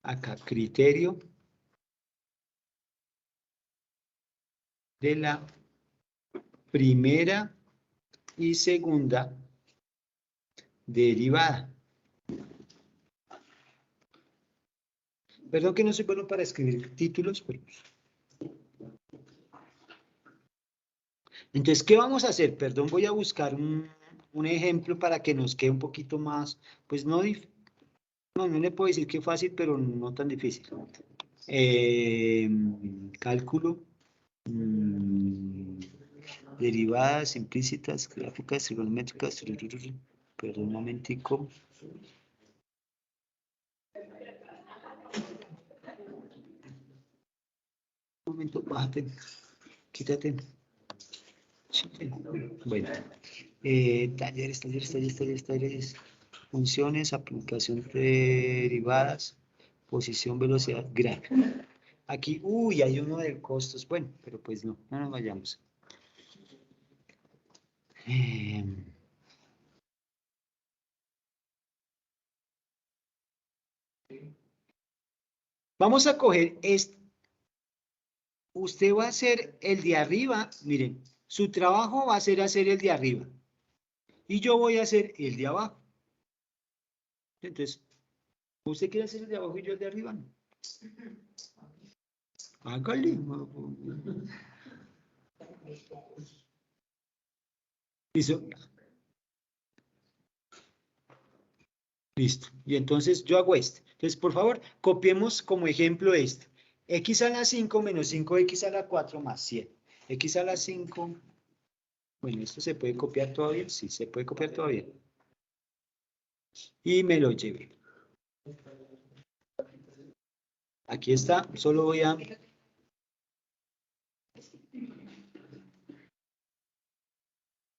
Acá, criterio de la primera y segunda derivada. Perdón que no soy bueno para escribir títulos, pero... Entonces, ¿qué vamos a hacer? Perdón, voy a buscar un ejemplo para que nos quede un poquito más, pues no, no le puedo decir que fácil, pero no tan difícil. Cálculo, derivadas implícitas, gráficas, trigonométricas, perdón un momentico. Un momento, bájate, quítate. Bueno, talleres, funciones, aplicación de derivadas, posición, velocidad, gráfica. Aquí, uy, hay uno de costos, bueno, pero pues no nos vayamos. Vamos a coger este. Usted va a hacer el de arriba, miren, su trabajo va a ser hacer el de arriba. Y yo voy a hacer el de abajo. Entonces, ¿usted quiere hacer el de abajo y yo el de arriba? Hágale. ¿Listo? Listo. Y entonces yo hago este. Entonces, por favor, copiemos como ejemplo este. X a la 5 menos 5x a la 4 más 100. X a la 5. Bueno, ¿esto se puede copiar todavía? Sí, se puede copiar todavía. Y me lo llevé. Aquí está. Solo voy a...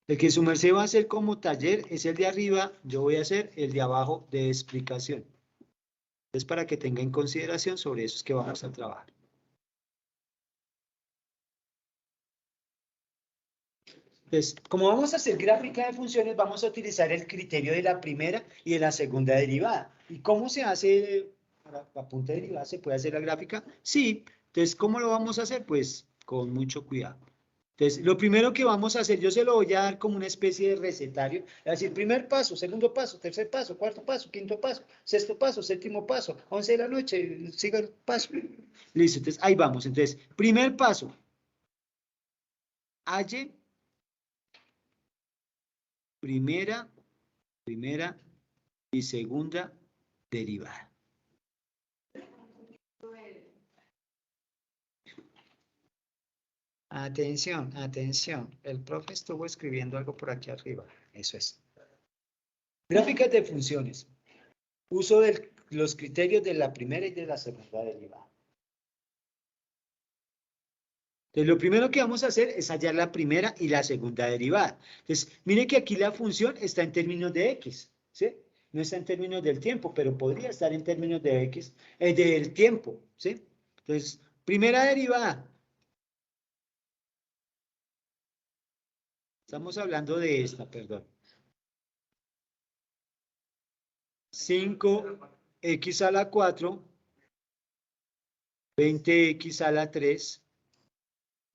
El que su merced va a hacer como taller es el de arriba. Yo voy a hacer el de abajo de explicación. Es para que tenga en consideración sobre eso que vamos a trabajar. Entonces, como vamos a hacer gráfica de funciones, vamos a utilizar el criterio de la primera y de la segunda derivada. ¿Y cómo se hace la punta derivada? ¿Se puede hacer la gráfica? Sí. Entonces, ¿cómo lo vamos a hacer? Pues con mucho cuidado. Entonces, lo primero que vamos a hacer, yo se lo voy a dar como una especie de recetario. Es decir, primer paso, segundo paso, tercer paso, cuarto paso, quinto paso, sexto paso, séptimo paso, 11 de la noche, siga el paso. Listo, entonces ahí vamos. Entonces, primer paso. Halle primera y segunda derivada. Atención, atención. El profe estuvo escribiendo algo por aquí arriba. Eso es. Gráficas de funciones. Uso de los criterios de la primera y de la segunda derivada. Entonces, lo primero que vamos a hacer es hallar la primera y la segunda derivada. Entonces, mire que aquí la función está en términos de x, ¿sí? No está en términos del tiempo, pero podría estar en términos de x, del tiempo, ¿sí? Entonces, primera derivada. Estamos hablando de esta, perdón. 5x a la 4, 20x a la 3,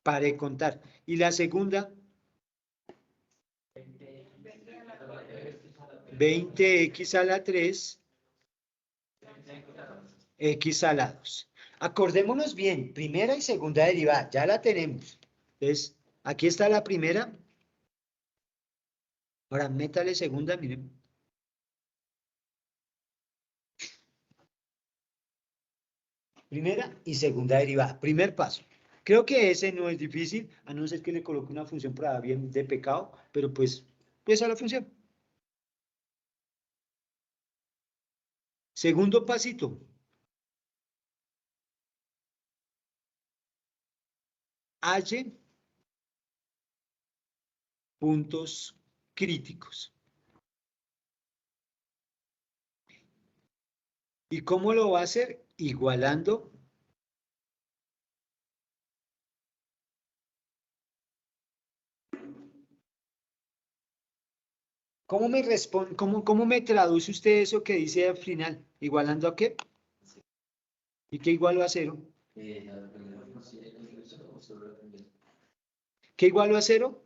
para de contar. Y la segunda, 20x a la 3, x a la 2. Acordémonos bien, primera y segunda derivada, ya la tenemos. Entonces, aquí está la primera. Ahora, métale segunda, miren. Primera y segunda derivada, primer paso. Creo que ese no es difícil, a no ser que le coloque una función para bien de pecado, pero pues esa es la función. Segundo pasito. Halle puntos críticos. ¿Y cómo lo va a hacer? Igualando ¿Cómo me traduce usted eso que dice al final? ¿Igualando a qué? ¿Y qué igualo a 0? ¿Qué igualo a 0?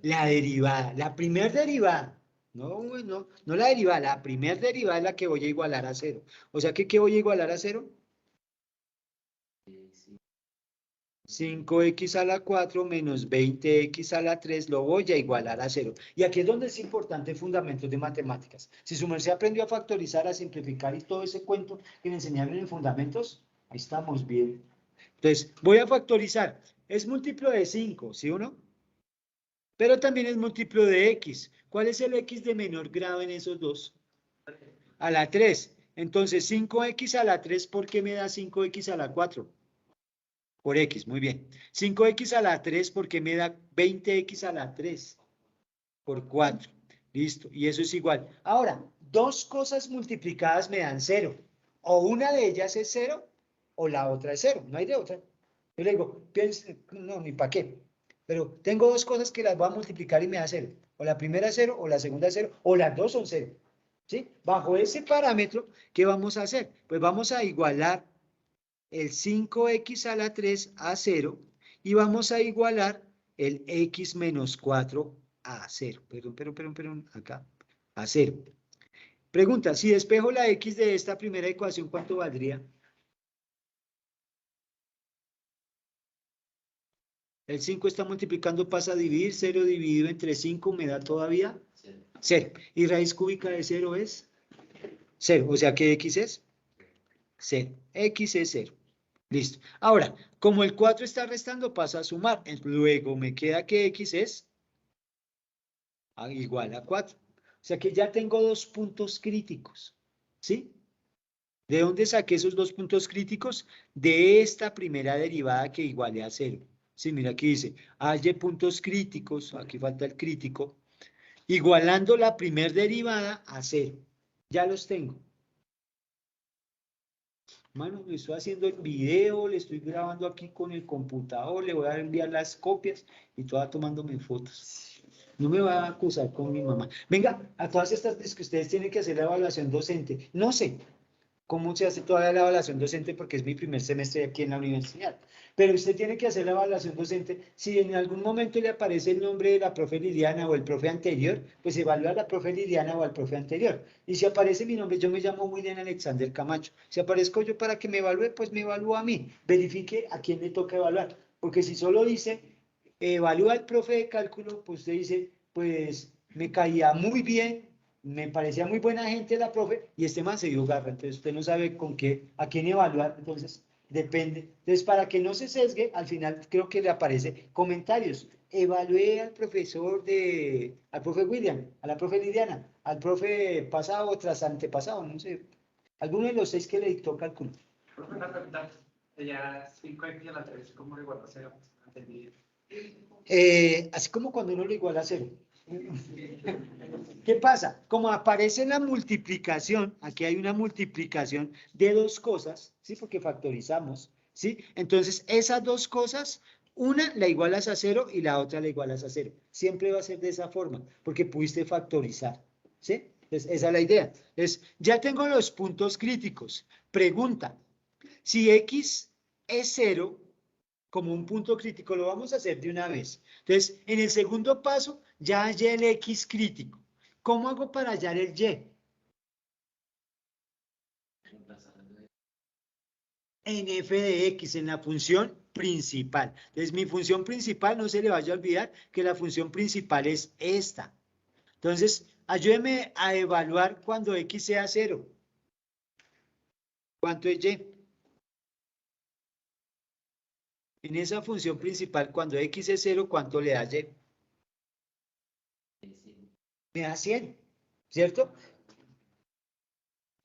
La derivada, la primer derivada. No la derivada, la primer derivada es la que voy a igualar a 0. O sea que, ¿qué voy a igualar a 0? 5x a la 4 menos 20x a la 3 lo voy a igualar a 0. Y aquí es donde es importante fundamentos de matemáticas. Si su merced aprendió a factorizar, a simplificar y todo ese cuento que le enseñaron en fundamentos, ahí estamos bien. Entonces, voy a factorizar. Es múltiplo de 5, ¿sí o no? Pero también es múltiplo de x. ¿Cuál es el x de menor grado en esos dos? A la 3. Entonces, 5x a la 3, ¿por qué me da 5x a la 4? Por x, muy bien. 5x a la 3, ¿por qué me da 20x a la 3? Por 4. Listo, y eso es igual. Ahora, dos cosas multiplicadas me dan 0. O una de ellas es 0, o la otra es 0. No hay de otra. Yo le digo, no, ni para qué. Pero tengo dos cosas que las voy a multiplicar y me da 0. O la primera es 0, o la segunda es 0, o las dos son 0. ¿Sí? Bajo ese parámetro, ¿qué vamos a hacer? Pues vamos a igualar el 5x a la 3 a 0 y vamos a igualar el x menos 4 a 0. Perdón, acá, a 0. Pregunta, si despejo la x de esta primera ecuación, ¿cuánto valdría? El 5 está multiplicando, pasa a dividir, 0 dividido entre 5 me da todavía 0. Y raíz cúbica de 0 es 0, o sea que x es 0. X es 0. Listo. Ahora, como el 4 está restando, pasa a sumar. Luego me queda que x es igual a 4. O sea que ya tengo dos puntos críticos. ¿Sí? ¿De dónde saqué esos dos puntos críticos? De esta primera derivada que iguale a 0. Sí, mira aquí dice, halle puntos críticos, aquí falta el crítico, igualando la primera derivada a 0. Ya los tengo. Mano, le estoy haciendo el video, le estoy grabando aquí con el computador, le voy a enviar las copias y toda tomándome fotos. No me va a acusar con mi mamá. Venga, a todas estas veces que ustedes tienen que hacer la evaluación docente, no sé cómo se hace todavía la evaluación docente porque es mi primer semestre aquí en la universidad. Pero usted tiene que hacer la evaluación docente. Si en algún momento le aparece el nombre de la profe Liliana o el profe anterior, pues evalúa a la profe Liliana o al profe anterior. Y si aparece mi nombre, yo me llamo William Alexander Camacho. Si aparezco yo para que me evalúe, pues me evalúa a mí. Verifique a quién le toca evaluar. Porque si solo dice, evalúa al profe de cálculo, pues usted dice, pues me caía muy bien, me parecía muy buena gente la profe, y este man se dio garra, entonces usted no sabe con qué, a quién evaluar, entonces depende. Entonces, para que no se sesgue, al final creo que le aparece comentarios. Evalué al profesor al profe William, a la profe Liliana, al profe pasado o tras antepasado, no sé, alguno de los 6 que le dictó cálculo. Profe, una pregunta. Ya 5x a la 3, ¿cómo lo igual a 0? Entendí. Así como cuando uno lo iguala a 0. ¿Qué pasa? Como aparece la multiplicación, aquí hay una multiplicación de dos cosas, ¿sí? Porque factorizamos, ¿sí? Entonces, esas dos cosas, una la igualas a 0 y la otra la igualas a 0. Siempre va a ser de esa forma, porque pudiste factorizar, ¿sí? Entonces, esa es la idea. Ya tengo los puntos críticos. Pregunta, si x es 0, como un punto crítico, lo vamos a hacer de una vez. Entonces, en el segundo paso, ya hallé el X crítico. ¿Cómo hago para hallar el Y? En f de X, en la función principal. Entonces, mi función principal, no se le vaya a olvidar que la función principal es esta. Entonces, ayúdeme a evaluar cuando X sea 0. ¿Cuánto es Y? En esa función principal, cuando X es 0, ¿cuánto le da Y? Me da 100, ¿cierto?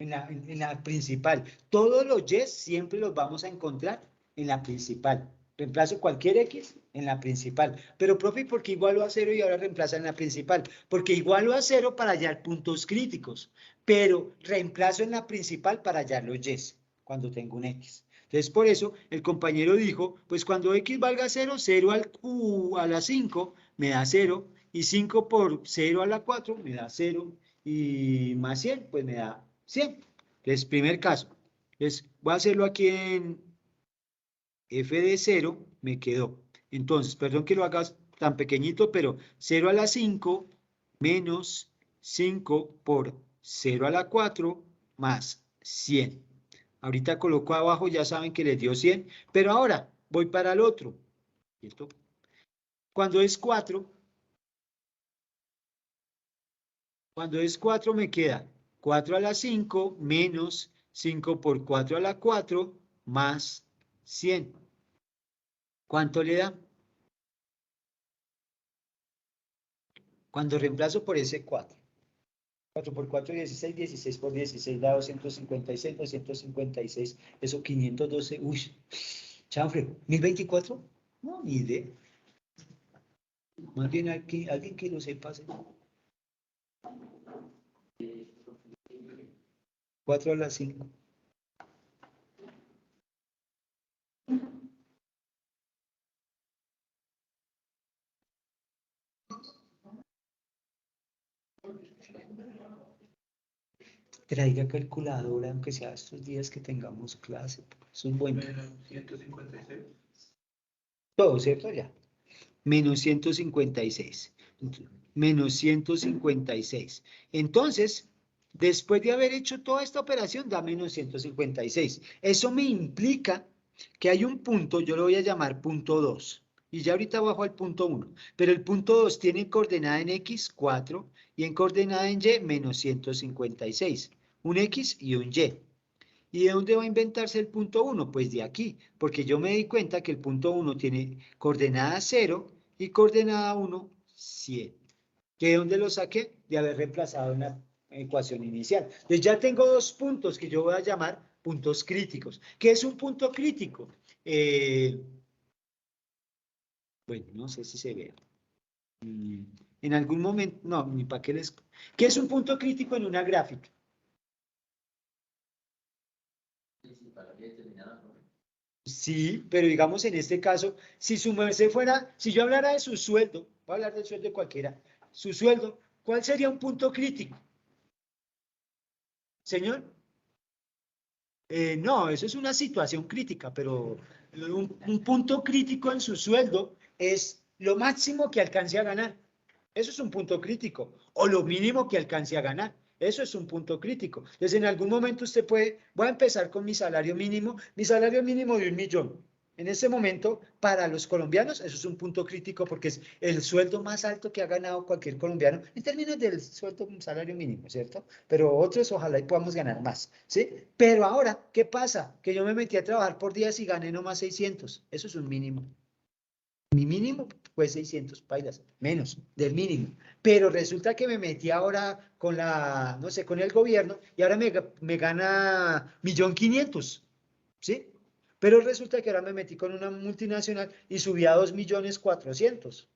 En la principal. Todos los Y siempre los vamos a encontrar en la principal. Reemplazo cualquier X en la principal. Pero, profe, ¿por qué igualo a 0 y ahora reemplaza en la principal? Porque igualo a 0 para hallar puntos críticos, pero reemplazo en la principal para hallar los Y cuando tengo un X. Entonces, por eso, el compañero dijo, pues cuando X valga 0, 0 a la 5 me da 0, y 5 por 0 a la 4 me da 0, y más 100, pues me da 100. Entonces, primer caso. Entonces, voy a hacerlo aquí en f de 0, me quedó. Entonces, perdón que lo hagas tan pequeñito, pero 0 a la 5 menos 5 por 0 a la 4 más 100. Ahorita coloco abajo, ya saben que les dio 100, pero ahora voy para el otro, ¿cierto? Cuando es 4 me queda 4 a la 5 menos 5 por 4 a la 4 más 100. ¿Cuánto le da? Cuando reemplazo por ese 4. 4 por 4, 16, 16 por 16 da 256, 256, eso 512, uy, chanfre, 1024, no, ni idea. Más bien alguien que lo sepa. 4 a la 5. Traiga calculadora, aunque sea estos días que tengamos clase. Eso es bueno. Menos 156. Todo, ¿cierto? Ya. Menos 156. Menos 156. Entonces, después de haber hecho toda esta operación, da menos 156. Eso me implica que hay un punto, yo lo voy a llamar punto 2. Y ya ahorita bajo al punto 1. Pero el punto 2 tiene coordenada en X, 4, y en coordenada en Y, menos 156. Un X y un Y. ¿Y de dónde va a inventarse el punto 1? Pues de aquí, porque yo me di cuenta que el punto 1 tiene coordenada 0 y coordenada 1, 100. ¿De dónde lo saqué? De haber reemplazado en la ecuación inicial. Entonces ya tengo dos puntos que yo voy a llamar puntos críticos. ¿Qué es un punto crítico? Bueno, no sé si se ve. En algún momento, no, ni para qué les... ¿Qué es un punto crítico en una gráfica? Sí, pero digamos en este caso, si su merced fuera, si yo hablara de su sueldo, voy a hablar del sueldo de cualquiera, su sueldo, ¿cuál sería un punto crítico? Señor, no, eso es una situación crítica, pero un punto crítico en su sueldo es lo máximo que alcance a ganar. Eso es un punto crítico, o lo mínimo que alcance a ganar. Eso es un punto crítico. Entonces, en algún momento usted puede, voy a empezar con mi salario mínimo de 1.000.000. En ese momento, para los colombianos, eso es un punto crítico porque es el sueldo más alto que ha ganado cualquier colombiano en términos del sueldo, salario mínimo, ¿cierto? Pero otros, ojalá y podamos ganar más, ¿sí? Pero ahora, ¿qué pasa? Que yo me metí a trabajar por días y gané nomás 600. Eso es un mínimo. Mi mínimo fue 600 pailas, menos del mínimo. Pero resulta que me metí ahora con la, no sé, con el gobierno y ahora me gana 1.500.000, ¿sí? Pero resulta que ahora me metí con una multinacional y subí a 2.400.000.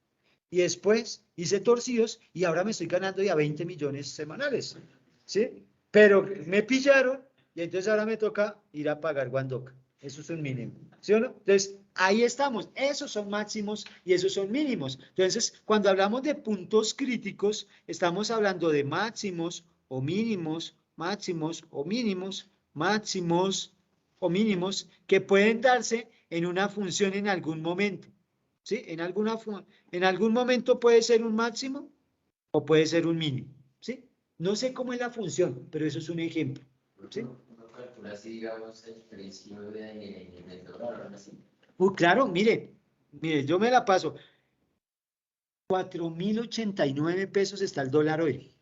Y después hice torcidos y ahora me estoy ganando ya 20 millones semanales, ¿sí? Pero me pillaron y entonces ahora me toca ir a pagar Guandoca. Eso es un mínimo, ¿sí o no? Entonces, ahí estamos. Esos son máximos y esos son mínimos. Entonces, cuando hablamos de puntos críticos, estamos hablando de máximos o mínimos, máximos o mínimos, máximos o mínimos que pueden darse en una función en algún momento, ¿sí? En algún momento puede ser un máximo o puede ser un mínimo, ¿sí? No sé cómo es la función, pero eso es un ejemplo, ¿sí? Así, digamos, el precio del dólar, ¿no? Así. Claro, mire, yo me la paso. 4.089 pesos está el dólar hoy.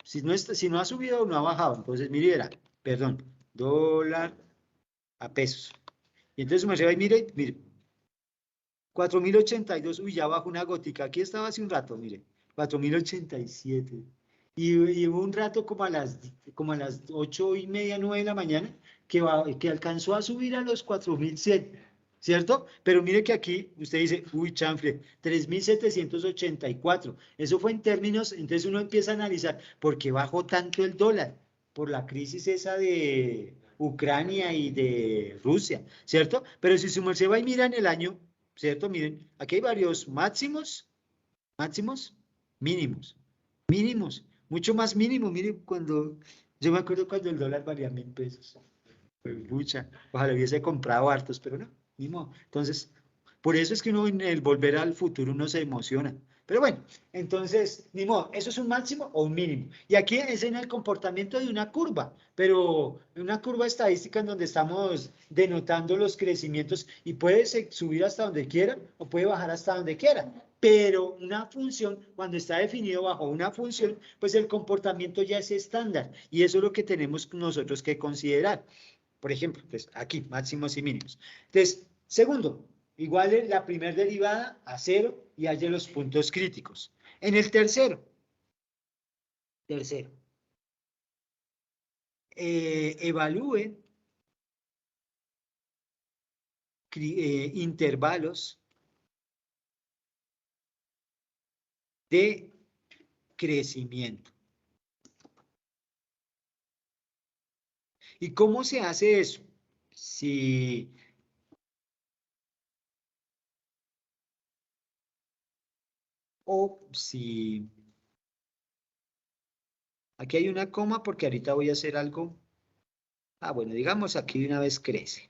Si no ha subido o no ha bajado, entonces mire, verá, perdón, dólar a pesos. Y entonces me lleva y mire, 4.082, uy, ya bajó una gótica. Aquí estaba hace un rato, mire, 4.087. Y hubo un rato como a las 8:30, 9 de la mañana, que alcanzó a subir a los 4.100, ¿cierto? Pero mire que aquí usted dice, uy, chanfle, 3.784. Eso fue en términos, entonces uno empieza a analizar, ¿por qué bajó tanto el dólar? Por la crisis esa de Ucrania y de Rusia, ¿cierto? Pero si su merced va y mira en el año, ¿cierto? Miren, aquí hay varios máximos, mínimos, mucho más mínimo. Miren, yo me acuerdo cuando el dólar valía 1.000 pesos. Pucha, ojalá hubiese comprado hartos, pero no, ni modo. Entonces, Por eso es que uno en el volver al futuro uno se emociona. Pero bueno, entonces, ni modo, ¿eso es un máximo o un mínimo? Y aquí es en el comportamiento de una curva, pero una curva estadística en donde estamos denotando los crecimientos y puede subir hasta donde quiera o puede bajar hasta donde quiera. Pero una función, cuando está definido bajo una función, pues el comportamiento ya es estándar y eso es lo que tenemos nosotros que considerar. Por ejemplo, pues aquí, máximos y mínimos. Entonces, segundo, igual la primera derivada a 0 y haya los puntos críticos. En el tercero, evalúen intervalos de crecimiento. ¿Y cómo se hace eso? Si aquí hay una coma porque ahorita voy a hacer algo. Bueno, digamos aquí de una vez crece.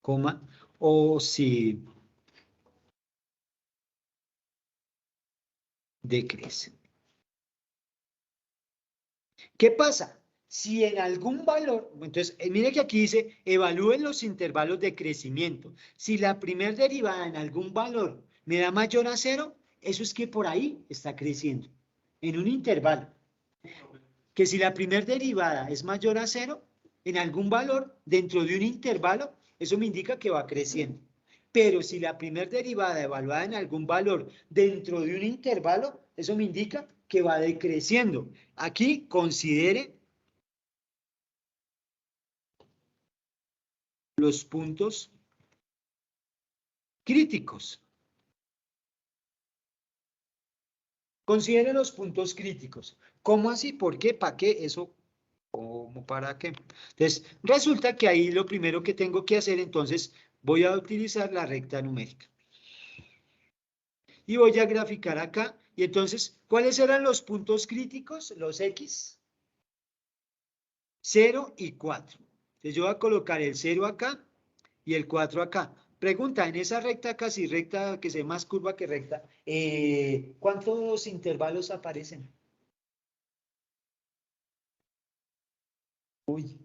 Coma, o si decrece. ¿Qué pasa? Si en algún valor, entonces, mire que aquí dice, evalúen los intervalos de crecimiento. Si la primer derivada en algún valor me da mayor a 0, eso es que por ahí está creciendo, en un intervalo. Que si la primer derivada es mayor a 0, en algún valor dentro de un intervalo, eso me indica que va creciendo. Pero si la primer derivada evaluada en algún valor dentro de un intervalo, eso me indica que va decreciendo. Aquí considere los puntos críticos. Considere los puntos críticos. ¿Cómo así? ¿Por qué? ¿Para qué? Eso, ¿cómo para qué? Entonces, resulta que ahí lo primero que tengo que hacer, entonces, voy a utilizar la recta numérica. Y voy a graficar acá. Y entonces, ¿cuáles eran los puntos críticos? Los X. 0 y 4. Entonces, yo voy a colocar el 0 acá y el 4 acá. Pregunta, en esa recta casi recta, que sea más curva que recta, ¿cuántos intervalos aparecen? Uy,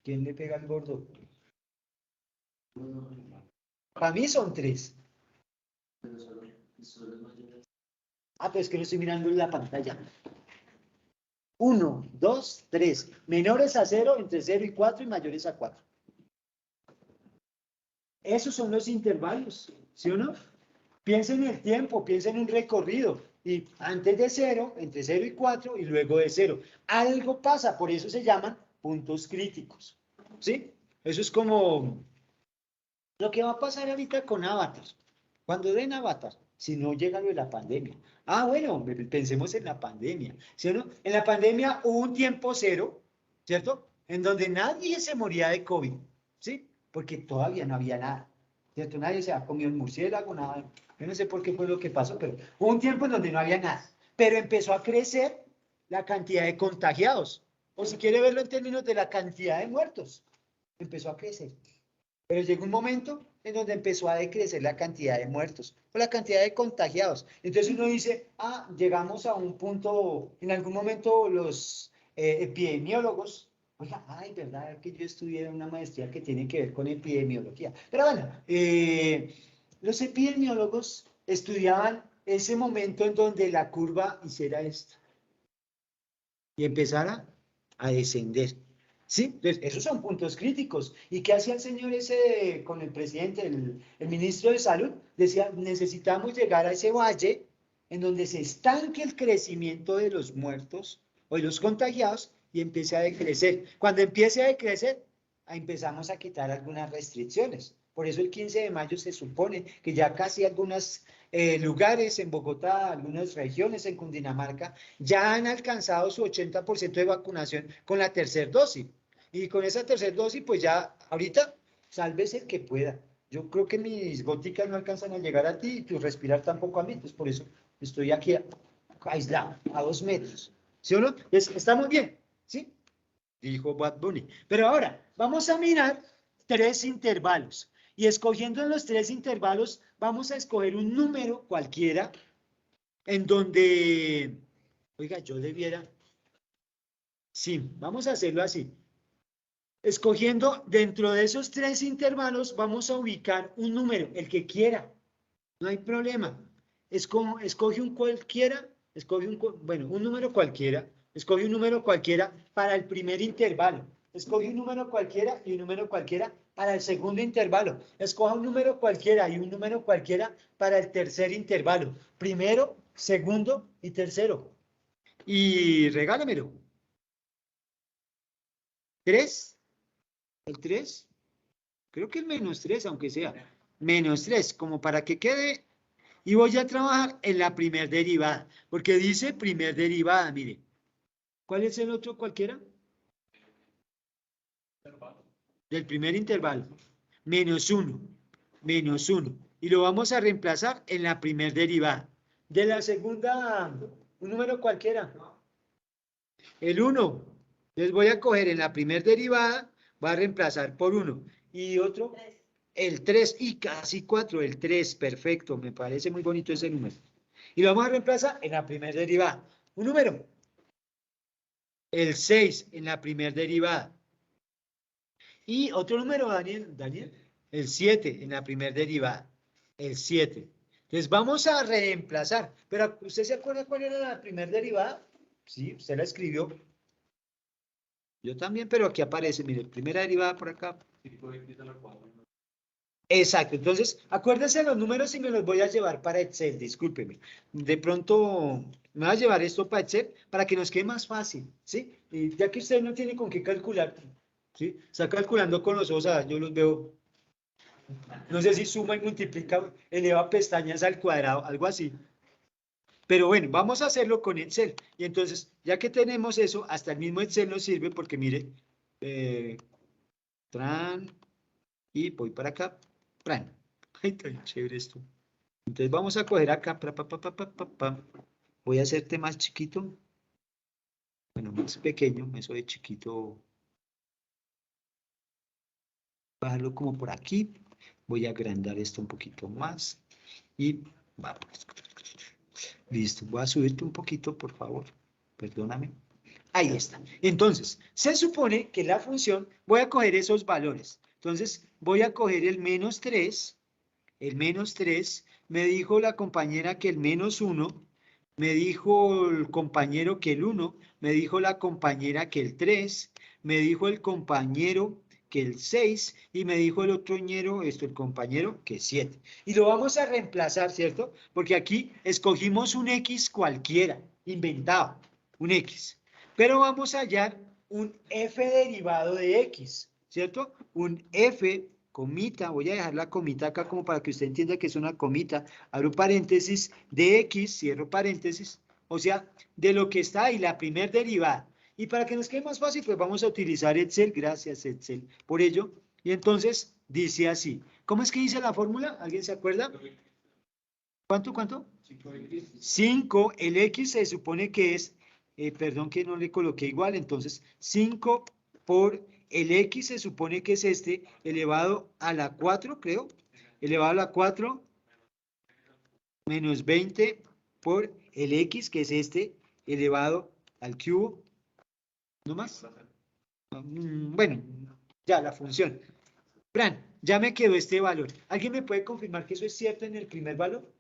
¿quién le pega al gordo? Para mí son 3. Pero es que no estoy mirando en la pantalla. 1, 2, 3. Menores a 0, entre 0 y 4 y mayores a 4. Esos son los intervalos, ¿sí o no? Piensen en el tiempo, piensen en un recorrido. Y antes de 0, entre 0 y 4 y luego de 0. Algo pasa, por eso se llaman puntos críticos. ¿Sí? Eso es como lo que va a pasar ahorita con Avatar. Cuando den Avatar, si no llega lo de la pandemia. Bueno, pensemos en la pandemia. ¿Sí o no? En la pandemia hubo un tiempo cero, ¿cierto? En donde nadie se moría de COVID, ¿sí? Porque todavía no había nada, ¿cierto? Nadie se ha comido el murciélago, nada. Yo no sé por qué fue lo que pasó, pero hubo un tiempo en donde no había nada. Pero empezó a crecer la cantidad de contagiados. O si quiere verlo en términos de la cantidad de muertos, empezó a crecer. Pero llegó un momento en donde empezó a decrecer la cantidad de muertos o la cantidad de contagiados. Entonces uno dice, llegamos a un punto, en algún momento los epidemiólogos, oiga, verdad que yo estudié una maestría que tiene que ver con epidemiología. Pero bueno, los epidemiólogos estudiaban ese momento en donde la curva hiciera esto y empezara a descender. ¿Sí? Entonces, esos son puntos críticos. ¿Y qué hacía el señor ese con el presidente, el ministro de Salud? Decía, necesitamos llegar a ese valle en donde se estanque el crecimiento de los muertos o de los contagiados y empiece a decrecer. Cuando empiece a decrecer, empezamos a quitar algunas restricciones. Por eso el 15 de mayo se supone que ya casi algunos lugares en Bogotá, algunas regiones en Cundinamarca, ya han alcanzado su 80% de vacunación con la tercera dosis. Y con esa tercera dosis, pues ya ahorita, sálvese el que pueda. Yo creo que mis góticas no alcanzan a llegar a ti y tu respirar tampoco a mí, pues por eso estoy aquí aislado, a 2 metros. ¿Sí o no? Estamos bien, ¿sí? Dijo Bad Bunny. Pero ahora, vamos a mirar 3 intervalos. Y escogiendo en los 3 intervalos, vamos a escoger un número cualquiera en donde, oiga, yo debiera, sí, vamos a hacerlo así. Escogiendo dentro de esos 3 intervalos, vamos a ubicar un número, el que quiera, no hay problema. Escoge un cualquiera, bueno, un número cualquiera, escoge un número cualquiera para el primer intervalo. Escoge un número cualquiera y un número cualquiera para el segundo intervalo. Escoja un número cualquiera y un número cualquiera para el tercer intervalo. Primero, segundo y tercero. Y regálamelo. 3. ¿El 3? Creo que el -3, aunque sea. -3, como para que quede. Y voy a trabajar en la primer derivada, porque dice primer derivada, mire. ¿Cuál es el otro cualquiera? Del primer intervalo. -1, -1. Y lo vamos a reemplazar en la primer derivada. De la segunda, un número cualquiera. El 1. Les voy a coger en la primer derivada, voy a reemplazar por 1. Y otro, el 3, y casi 4, el 3, perfecto, me parece muy bonito ese número. Y lo vamos a reemplazar en la primer derivada. Un número. El 6 en la primer derivada. Y otro número, Daniel, el 7 en la primer derivada. El 7. Entonces vamos a reemplazar. Pero ¿usted se acuerda cuál era la primer derivada? Sí, usted la escribió. Yo también, pero aquí aparece, mire, primera derivada por acá. Exacto, entonces acuérdese los números y me los voy a llevar para Excel, discúlpeme. De pronto me voy a llevar esto para Excel para que nos quede más fácil, ¿sí? Y ya que usted no tiene con qué calcular, ¿sí? Está calculando con los ojos, yo los veo. No sé si suma y multiplica, eleva pestañas al cuadrado, algo así. Pero bueno, vamos a hacerlo con Excel. Y entonces, ya que tenemos eso, hasta el mismo Excel nos sirve porque mire, tran, y voy para acá, tran. Ay, tan chévere esto. Entonces vamos a coger acá, voy a hacerte más chiquito. Bueno, más pequeño, eso de chiquito. Bajarlo como por aquí. Voy a agrandar esto un poquito más. Y vamos. Listo, voy a subirte un poquito, por favor. Perdóname. Ahí está. Entonces, se supone que la función, voy a coger esos valores. Entonces, voy a coger el -3. El -3, me dijo la compañera que el -1, me dijo el compañero que el 1, me dijo la compañera que el 3, me dijo el compañero que el 6 y me dijo el otro el compañero que 7. Y lo vamos a reemplazar, ¿cierto? Porque aquí escogimos un X cualquiera, inventado, un X. Pero vamos a hallar un F derivado de X, ¿cierto? Un F comita, voy a dejar la comita acá como para que usted entienda que es una comita, abro paréntesis, de X, cierro paréntesis, o sea, de lo que está ahí, la primer derivada. Y para que nos quede más fácil, pues vamos a utilizar Excel, gracias Excel, por ello. Y entonces dice así, ¿cómo es que dice la fórmula? ¿Alguien se acuerda? ¿Cuánto? 5, el X se supone que es, perdón que no le coloqué igual, entonces 5 por el X se supone que es este, elevado a la 4, creo, elevado a la 4, menos 20 por el X, que es este, elevado al cubo, ¿no más? Bueno, ya la función. Fran, ya me quedó este valor. ¿Alguien me puede confirmar que eso es cierto en el primer valor?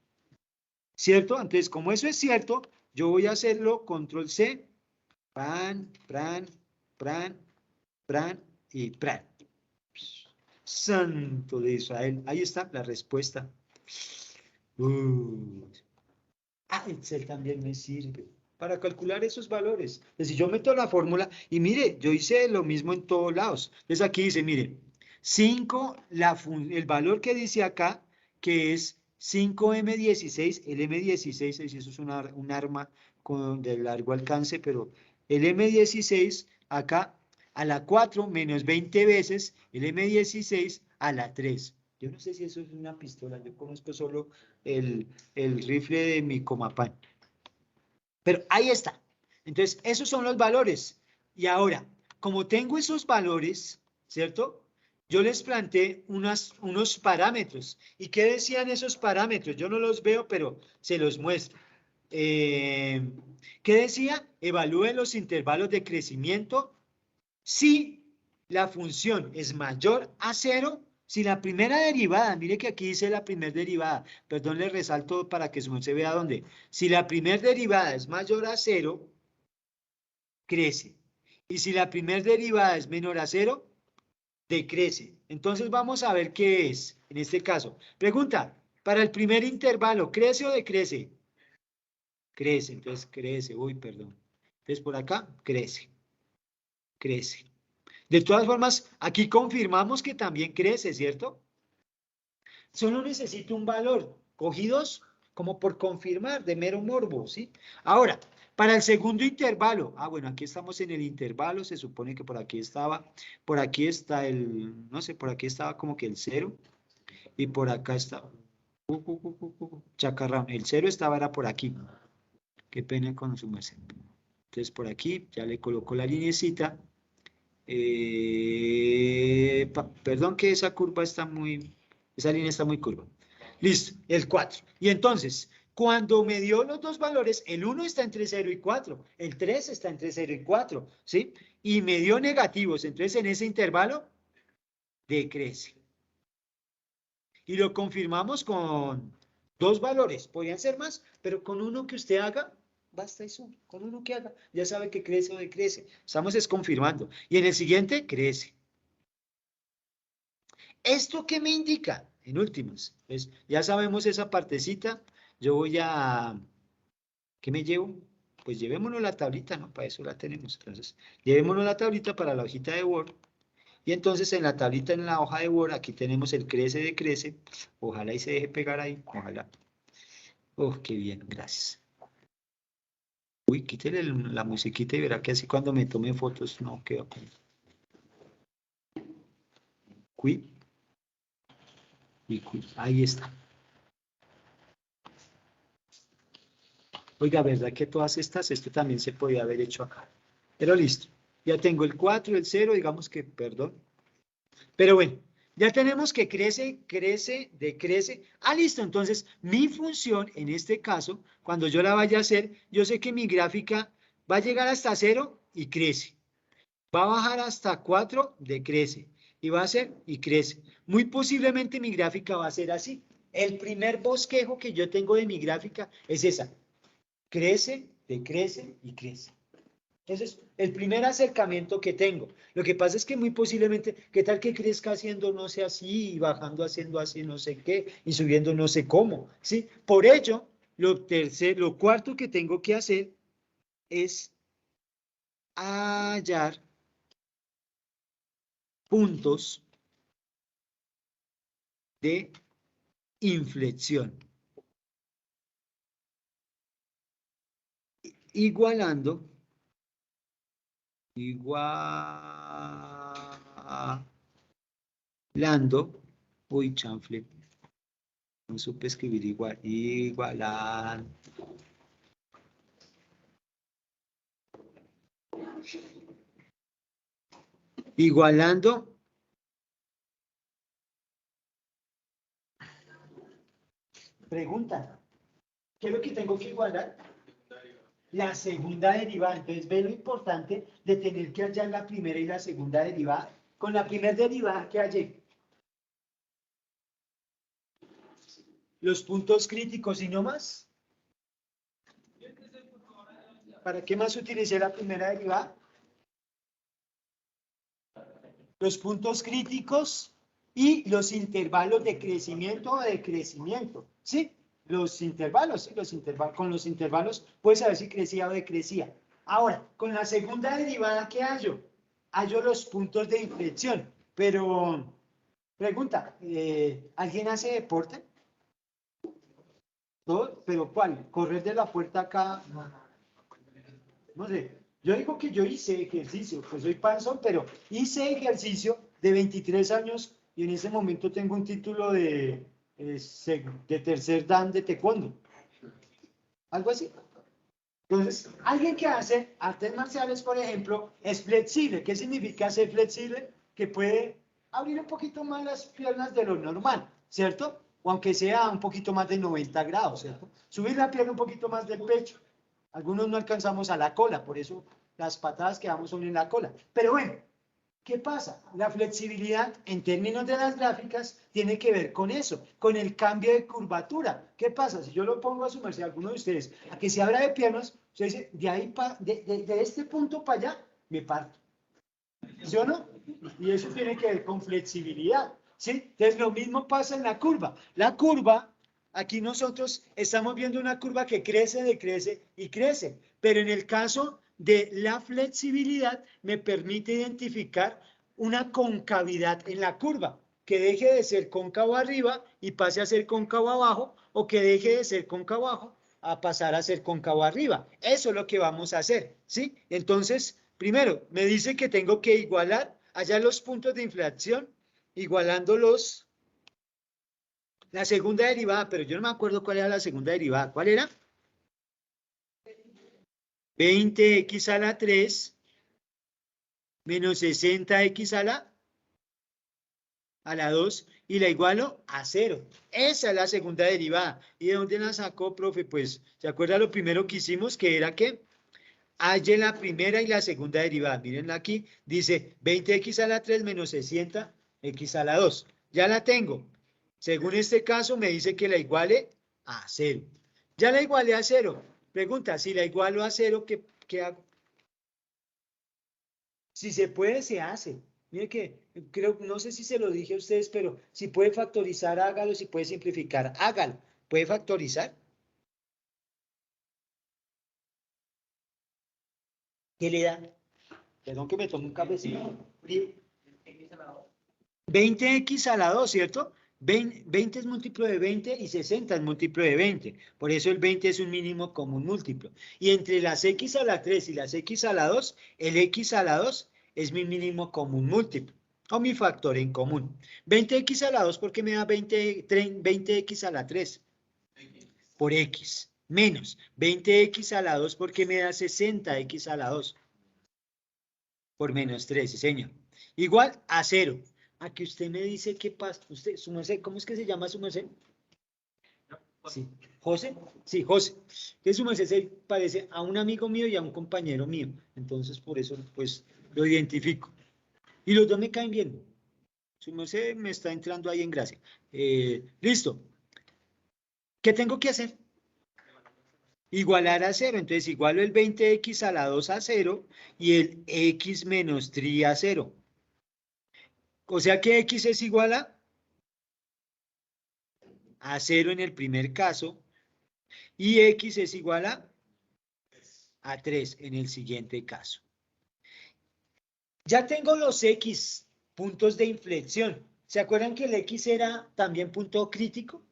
¿Cierto? Entonces, como eso es cierto, yo voy a hacerlo, control C, pran, y pran. Santo de Israel. Ahí está la respuesta. Excel también me sirve para calcular esos valores. Entonces, si yo meto la fórmula, y mire, yo hice lo mismo en todos lados. Entonces aquí dice, mire, 5, el valor que dice acá, que es 5M16, el M16, eso es un arma de largo alcance, pero el M16 acá a la 4 menos 20 veces, el M16 a la 3. Yo no sé si eso es una pistola, yo conozco solo el rifle de mi Comapán. Pero ahí está. Entonces, esos son los valores. Y ahora, como tengo esos valores, ¿cierto? yo les planteé unos parámetros. ¿Y qué decían esos parámetros? Yo no los veo, pero se los muestro. ¿Qué decía? Evalúen los intervalos de crecimiento si la función es mayor a 0, si la primera derivada, mire que aquí dice la primera derivada, perdón, le resalto para que se vea dónde. Si la primera derivada es mayor a 0, crece. Y si la primera derivada es menor a 0, decrece. Entonces vamos a ver qué es en este caso. Pregunta, para el primer intervalo, ¿crece o decrece? Crece, entonces crece, uy, perdón. Entonces por acá, crece, crece. De todas formas, aquí confirmamos que también crece, ¿cierto? Solo necesito un valor, cogidos como por confirmar, de mero morbo, ¿sí? Ahora, para el segundo intervalo, bueno, aquí estamos en el intervalo, se supone que por aquí está el, no sé, por aquí estaba como que el 0, y por acá está, chacarrón, el 0 era por aquí, qué pena con su merced. Entonces por aquí ya le coloco la linecita, perdón que esa línea está muy curva. Listo, el 4. Y entonces, cuando me dio los dos valores, el 1 está entre 0 y 4, el 3 está entre 0 y 4, ¿sí? Y me dio negativos, entonces en ese intervalo decrece. Y lo confirmamos con dos valores, podrían ser más, pero con uno que usted haga, basta eso, con uno que haga, ya sabe que crece o decrece. Estamos confirmando. Y en el siguiente, crece. ¿Esto qué me indica? En últimas, pues ya sabemos esa partecita. Yo voy a... ¿Qué me llevo? Pues llevémonos la tablita, ¿no? Para eso la tenemos. Entonces, llevémonos la tablita para la hojita de Word. Y entonces en la tablita, en la hoja de Word, aquí tenemos el crece, decrece. Ojalá y se deje pegar ahí. Ojalá. Oh, qué bien, gracias. Uy, quítele la musiquita y verá que así cuando me tome fotos no quedo. Ahí está. Oiga, ¿verdad que todas estas, esto también se podía haber hecho acá? Pero listo. Ya tengo el 4, el 0, digamos que, perdón. Pero bueno, ya tenemos que crece, crece, decrece. Listo. Entonces, mi función, en este caso, cuando yo la vaya a hacer, yo sé que mi gráfica va a llegar hasta 0 y crece. Va a bajar hasta 4, decrece. Y va a ser y crece. Muy posiblemente mi gráfica va a ser así. El primer bosquejo que yo tengo de mi gráfica es esa. Crece, decrece y crece. Ese es el primer acercamiento que tengo. Lo que pasa es que muy posiblemente, ¿qué tal que crezca haciendo no sé así, y bajando haciendo así no sé qué, y subiendo no sé cómo? ¿Sí? Por ello, lo cuarto que tengo que hacer es hallar puntos de inflexión, igualando, uy, chanfle, no supe escribir igualando, pregunta, ¿qué es lo que tengo que igualar? La segunda derivada. Entonces, ve lo importante de tener que hallar la primera y la segunda derivada. Con la primera derivada que hallé, los puntos críticos y no más. ¿Para qué más utilicé la primera derivada? Los puntos críticos y los intervalos de crecimiento o decrecimiento. ¿Sí? Los intervalos, ¿sí? Con los intervalos puedes saber si crecía o decrecía. Ahora, con la segunda derivada, ¿qué hallo? Hallo los puntos de inflexión. Pero, pregunta, ¿alguien hace deporte? ¿Todo? ¿Pero cuál? ¿Correr de la puerta acá? No sé. Yo digo que yo hice ejercicio, pues soy panzón, pero hice ejercicio de 23 años y en ese momento tengo un título de tercer dan de taekwondo. Algo así. Entonces, alguien que hace artes marciales, por ejemplo, es flexible. ¿Qué significa ser flexible? Que puede abrir un poquito más las piernas de lo normal, ¿cierto? O aunque sea un poquito más de 90 grados, ¿cierto? Subir la pierna un poquito más del pecho. Algunos no alcanzamos a la cola, por eso las patadas que damos son en la cola. Pero bueno, ¿qué pasa? La flexibilidad en términos de las gráficas tiene que ver con eso, con el cambio de curvatura. ¿Qué pasa? Si yo lo pongo a su merced, alguno de ustedes, a que se abra de piernas, usted dice, de ahí de este punto para allá, me parto. ¿Sí o no? Y eso tiene que ver con flexibilidad, ¿sí? Entonces lo mismo pasa en la curva. La curva, aquí nosotros estamos viendo una curva que crece, decrece y crece, pero en el caso de la flexibilidad me permite identificar una concavidad en la curva, que deje de ser cóncavo arriba y pase a ser cóncavo abajo, o que deje de ser cóncavo abajo a pasar a ser cóncavo arriba. Eso es lo que vamos a hacer, ¿sí? Entonces, primero, me dice que tengo que igualar allá los puntos de inflación, igualándolos. La segunda derivada, pero yo no me acuerdo cuál era la segunda derivada. ¿Cuál era? 20x a la 3 menos 60x a la 2 y la igualo a 0. Esa es la segunda derivada. ¿Y de dónde la sacó, profe? Pues, ¿se acuerda lo primero que hicimos? Que era que halle la primera y la segunda derivada. Mírenla aquí. Dice 20x a la 3 menos 60x a la 2. Ya la tengo. Según este caso, me dice que la iguale a 0. Ya la igualé a 0. Pregunta, si la igualo a 0, ¿qué hago? Si se puede, se hace. Mire que creo, no sé si se lo dije a ustedes, pero si puede factorizar, hágalo. Si puede simplificar, hágalo. ¿Puede factorizar? ¿Qué le da? Perdón que me tome un cafecito. 20x a la 2, ¿cierto? 20 es múltiplo de 20 y 60 es múltiplo de 20. Por eso el 20 es un mínimo común múltiplo. Y entre las x a la 3 y las x a la 2, el x a la 2 es mi mínimo común múltiplo, o mi factor en común. 20x a la 2, ¿por qué me da 20x a la 3? Por x. Menos 20x a la 2, ¿por qué me da 60x a la 2? Por menos 3, sí, señor. Igual a 0. Aquí usted me dice qué pasa. Usted, su merced, ¿cómo es que se llama su merced? Sí. ¿José? Sí, José. Que su merced se parece a un amigo mío y a un compañero mío. Entonces, por eso, pues, lo identifico. Y los dos me caen bien. Su merced me está entrando ahí en gracia. Listo. ¿Qué tengo que hacer? Igualar a 0. Entonces, igualo el 20x a la 2 a 0 y el x menos 3 a 0. O sea que x es igual a 0 en el primer caso y x es igual a 3 en el siguiente caso. Ya tengo los x, puntos de inflexión. ¿Se acuerdan que el x era también punto crítico?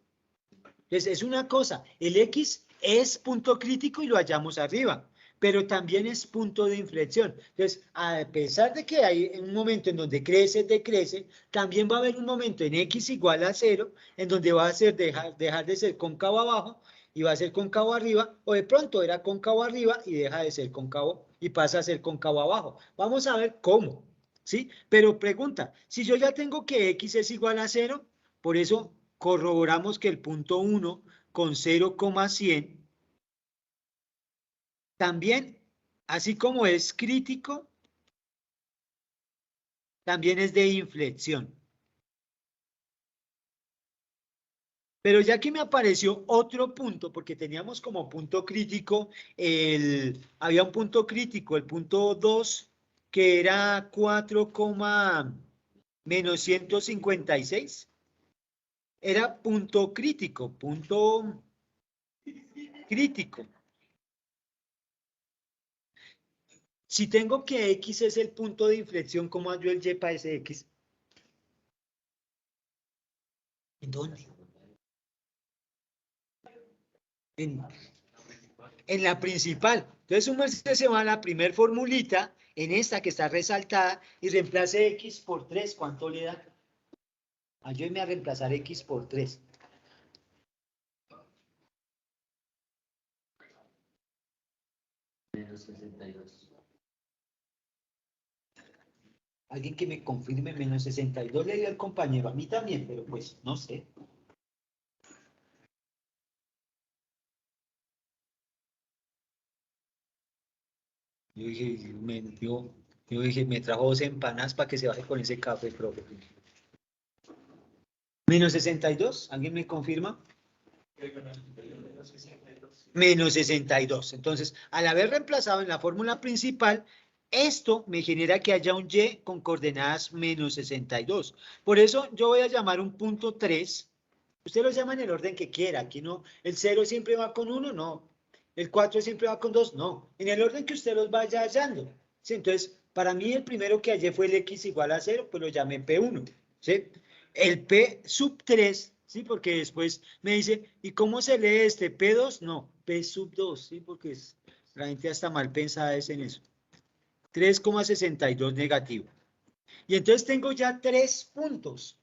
Entonces es una cosa, el x es punto crítico y lo hallamos arriba, pero también es punto de inflexión. Entonces, a pesar de que hay un momento en donde crece, decrece, también va a haber un momento en x igual a 0, en donde va a ser dejar de ser cóncavo abajo y va a ser cóncavo arriba, o de pronto era cóncavo arriba y deja de ser cóncavo y pasa a ser cóncavo abajo. Vamos a ver cómo, ¿sí? Pero pregunta, si yo ya tengo que x es igual a 0, por eso corroboramos que el punto 1 con 0,100 también, así como es crítico, también es de inflexión. Pero ya que me apareció otro punto, porque teníamos como punto crítico, había un punto crítico, el punto 2, que era 4, menos 156. Era punto crítico, punto crítico. Si tengo que X es el punto de inflexión, ¿cómo hallo el Y para ese X? ¿En dónde? En la principal. Entonces, un merced se va a la primer formulita, en esta que está resaltada, y reemplace X por 3. ¿Cuánto le da? Ayúdeme a reemplazar X por 3. Menos 62. Alguien que me confirme, menos 62 le dio al compañero, a mí también, pero pues no sé. Yo dije, me trajo 2 empanadas para que se baje con ese café, profe. Menos 62, ¿alguien me confirma? Menos 62. Entonces, al haber reemplazado en la fórmula principal, esto me genera que haya un y con coordenadas menos 62. Por eso yo voy a llamar un punto 3. Usted lo llama en el orden que quiera. Aquí no, el 0 siempre va con 1, no. El 4 siempre va con 2, no. En el orden que usted los vaya hallando. ¿Sí? Entonces, para mí el primero que hallé fue el x igual a 0, pues lo llamé P1. ¿Sí? El P sub 3, ¿sí? Porque después me dice, ¿y cómo se lee este? ¿P2? No, P sub 2, ¿sí? Porque la gente hasta mal pensada es en eso. 3,62 negativo. Y entonces tengo ya 3 puntos.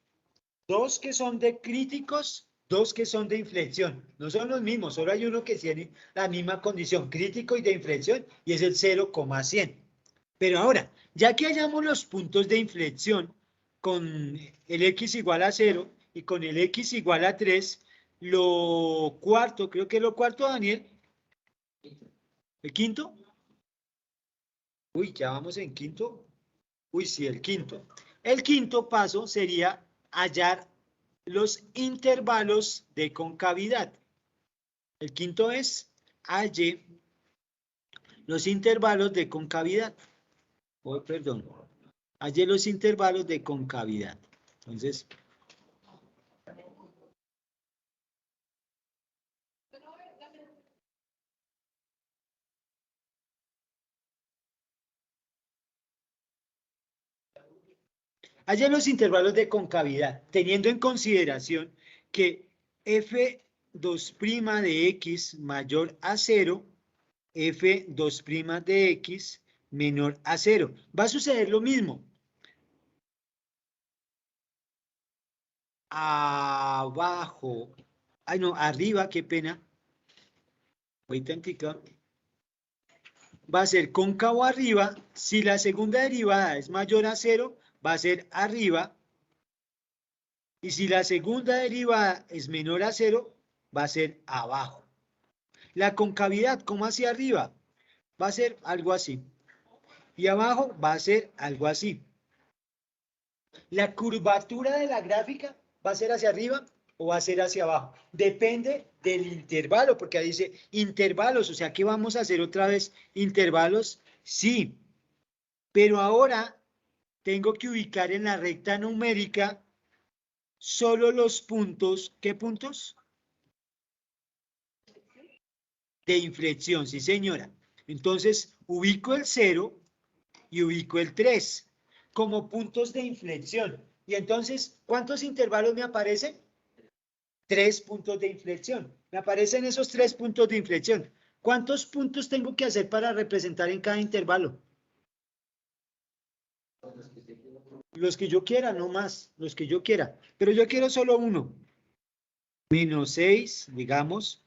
2 que son de críticos, 2 que son de inflexión. No son los mismos, solo hay uno que tiene la misma condición, crítico y de inflexión, y es el 0,100. Pero ahora, ya que hallamos los puntos de inflexión con el x igual a 0 y con el x igual a 3, lo cuarto, creo que lo cuarto, Daniel. ¿El quinto? Uy, ya vamos en quinto. Uy, sí, el quinto. El quinto paso sería hallar los intervalos de concavidad. El quinto es halle los intervalos de concavidad. Oh, perdón. Halle los intervalos de concavidad. Entonces, halle los intervalos de concavidad, teniendo en consideración que f2' de x mayor a 0, f2' de x menor a 0. Va a suceder lo mismo. Abajo, ay no, arriba, qué pena. Voy tantito. Va a ser cóncavo arriba. Si la segunda derivada es mayor a 0, va a ser arriba. Y si la segunda derivada es menor a 0, va a ser abajo. La concavidad, ¿cómo hacia arriba? Va a ser algo así. Y abajo va a ser algo así. La curvatura de la gráfica va a ser hacia arriba o va a ser hacia abajo. Depende del intervalo, porque ahí dice intervalos, o sea que vamos a hacer otra vez intervalos, sí. Pero ahora tengo que ubicar en la recta numérica solo los puntos, ¿qué puntos? De inflexión, sí señora. Entonces, ubico el 0 y ubico el 3 como puntos de inflexión. Y entonces, ¿cuántos intervalos me aparecen? 3 puntos de inflexión. Me aparecen esos 3 puntos de inflexión. ¿Cuántos puntos tengo que hacer para representar en cada intervalo? Los que yo quiera, no más, los que yo quiera. Pero yo quiero solo uno. Menos 6, digamos.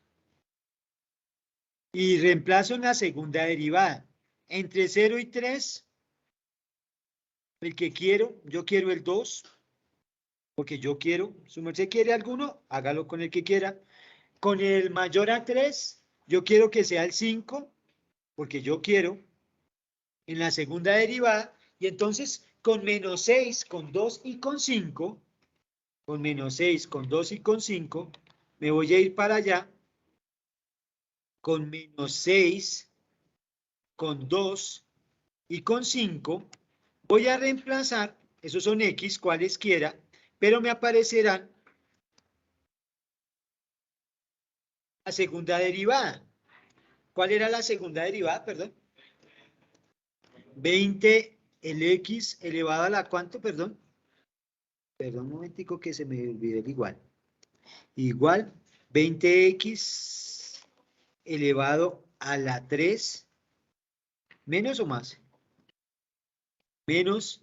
Y reemplazo en la segunda derivada. Entre 0 y 3, el que quiero, yo quiero el 2, porque yo quiero. Si usted quiere alguno, hágalo con el que quiera. Con el mayor a 3, yo quiero que sea el 5, porque yo quiero. En la segunda derivada, y entonces con menos 6, con 2 y con 5, con menos 6, con 2 y con 5, me voy a ir para allá, con menos 6, con 2 y con 5, voy a reemplazar, esos son x, cualesquiera, pero me aparecerán la segunda derivada. ¿Cuál era la segunda derivada? Perdón. 20 el x elevado a la ¿cuánto? Perdón. Perdón un momentico que se me olvidó el igual. Igual 20x elevado a la 3 menos o más. Menos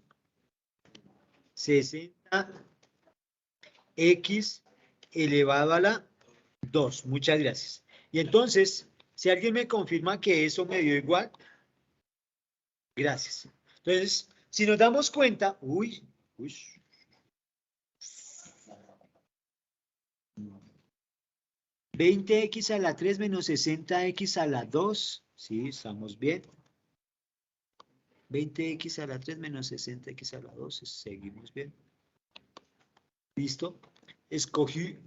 60x elevado a la 2. Muchas gracias. Y entonces, si alguien me confirma que eso me dio igual, gracias. Entonces, si nos damos cuenta, 20x a la 3 menos 60x a la 2, sí, estamos bien. 20x a la 3 menos 60x a la 2, seguimos bien. ¿Listo? Escogí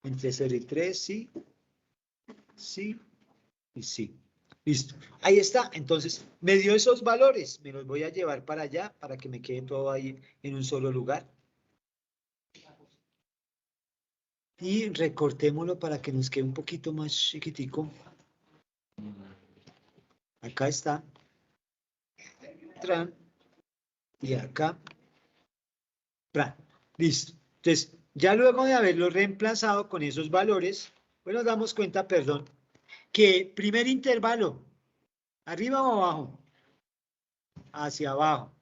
entre 0 y 3, sí, sí y sí. Listo. Ahí está. Entonces, me dio esos valores. Me los voy a llevar para allá para que me quede todo ahí en un solo lugar. Y recortémoslo para que nos quede un poquito más chiquitico. Acá está. Tran. Y acá. Tran. Listo. Entonces, ya luego de haberlo reemplazado con esos valores, pues nos damos cuenta, perdón, que primer intervalo, arriba o abajo, hacia abajo.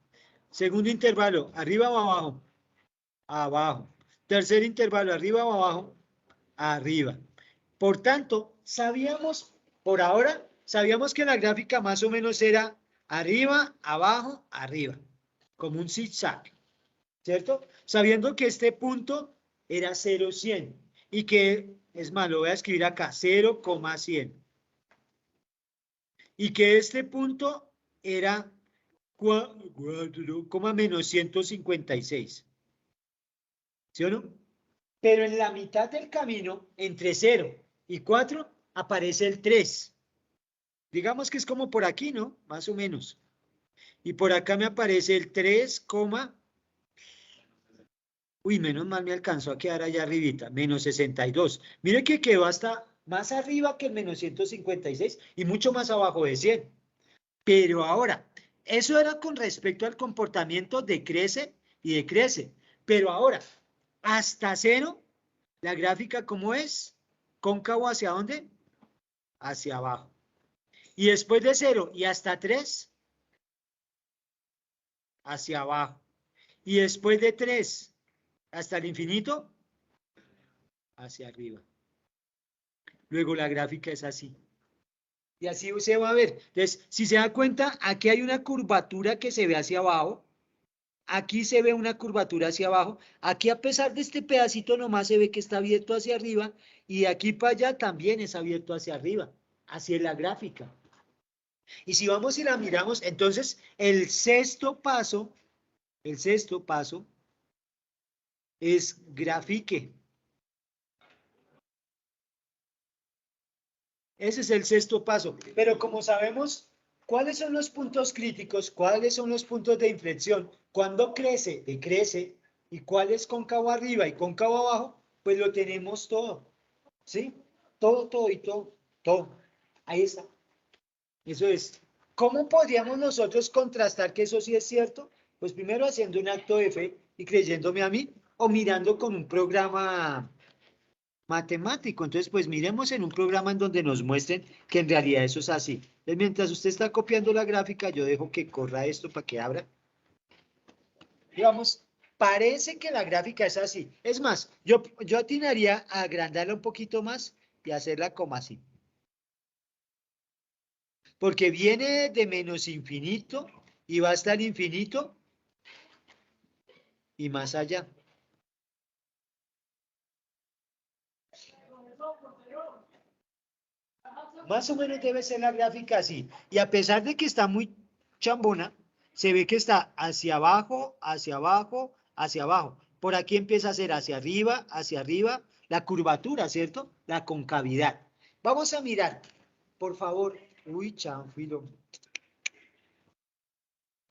Segundo intervalo, arriba o abajo, abajo. Tercer intervalo, arriba o abajo, arriba. Por tanto, sabíamos, por ahora, sabíamos que la gráfica más o menos era arriba, abajo, arriba, como un zigzag, ¿cierto? Sabiendo que este punto era 0,100 y que, es más, lo voy a escribir acá, 0,100. Y que este punto era menos 156. ¿Sí o no? Pero en la mitad del camino, entre 0 y 4, aparece el 3. Digamos que es como por aquí, ¿no? Más o menos. Y por acá me aparece el 3, uy, menos mal me alcanzó a quedar allá arribita, menos 62. Mire que quedó hasta más arriba que el menos 156 y mucho más abajo de 100. Pero ahora, eso era con respecto al comportamiento de crece y decrece. Pero ahora, hasta 0, la gráfica, ¿cómo es? ¿Cóncavo hacia dónde? Hacia abajo. Y después de 0 y hasta 3, hacia abajo. Y después de 3 hasta el infinito, hacia arriba. Luego la gráfica es así. Y así se va a ver. Entonces, si se da cuenta, aquí hay una curvatura que se ve hacia abajo. Aquí se ve una curvatura hacia abajo. Aquí, a pesar de este pedacito, nomás se ve que está abierto hacia arriba. Y de aquí para allá también es abierto hacia arriba. Así es la gráfica. Y si vamos y la miramos, entonces el sexto paso es grafique. Ese es el sexto paso. Pero como sabemos, ¿cuáles son los puntos críticos? ¿Cuáles son los puntos de inflexión? Cuando crece, decrece. ¿Y cuál es cóncavo arriba y cóncavo abajo? Pues lo tenemos todo. ¿Sí? Todo y todo. Todo. Ahí está. Eso es. ¿Cómo podríamos nosotros contrastar que eso sí es cierto? Pues primero haciendo un acto de fe y creyéndome a mí o mirando con un programa matemático. Entonces, pues miremos en un programa en donde nos muestren que en realidad eso es así. Entonces, mientras usted está copiando la gráfica, yo dejo que corra esto para que abra. Digamos, parece que la gráfica es así. Es más, yo atinaría a agrandarla un poquito más y hacerla como así. Porque viene de menos infinito y va hasta el infinito y más allá. Más o menos debe ser la gráfica así. Y a pesar de que está muy chambona, se ve que está hacia abajo, hacia abajo, hacia abajo. Por aquí empieza a ser hacia arriba, la curvatura, ¿cierto? La concavidad. Vamos a mirar, por favor. Uy, chanfilo.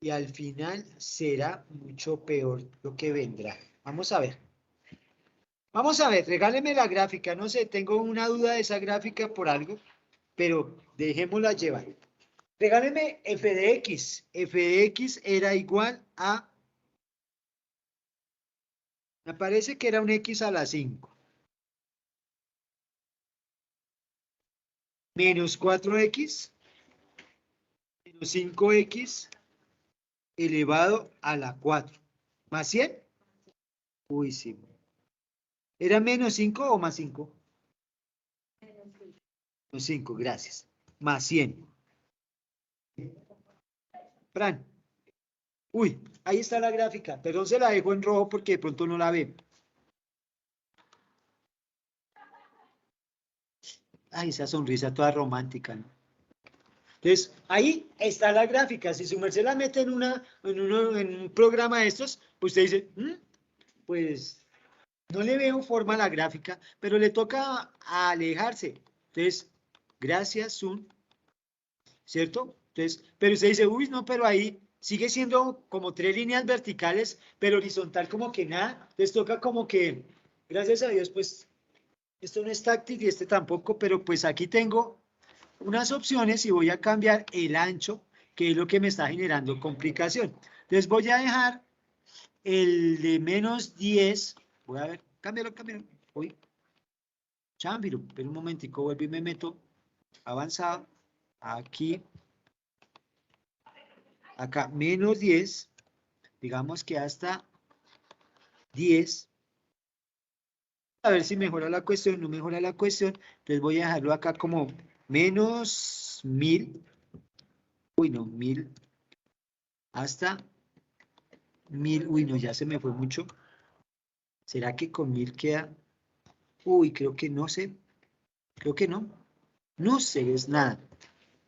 Y al final será mucho peor lo que vendrá. Vamos a ver. Vamos a ver, regáleme la gráfica. No sé, tengo una duda de esa gráfica por algo, pero dejémosla llevar. Regáleme f de x. F de x era igual a... Me parece que era un x a la 5. Menos 4x, menos 5x elevado a la 4. ¿Más 100? Uy, sí. ¿Era menos 5 o más 5? Menos 5, gracias. Más 100. Fran. Uy, ahí está la gráfica. Perdón, se la dejo en rojo porque de pronto no la ve. Ay, esa sonrisa toda romántica, ¿no? Entonces, ahí está la gráfica. Si su merced la mete en un programa de estos, usted dice, pues no le veo forma a la gráfica, pero le toca alejarse. Entonces, gracias, Zoom, ¿cierto? Entonces, pero usted dice, uy, no, pero ahí sigue siendo como 3 líneas verticales, pero horizontal como que nada. Entonces toca como que, gracias a Dios, pues, esto no es táctil y este tampoco, pero pues aquí tengo unas opciones y voy a cambiar el ancho, que es lo que me está generando complicación. Entonces voy a dejar el de -10, voy a ver, cámbialo, uy, chámbiro, pero un momentico, vuelvo y me meto, avanzado, aquí, acá, -10, digamos que hasta 10, a ver si mejora la cuestión, no mejora la cuestión, entonces voy a dejarlo acá como -1000, uy no, 1000, hasta 1000, uy no, ya se me fue mucho, ¿será que con 1000 queda? Uy, creo que no sé, creo que no, no sé, es nada.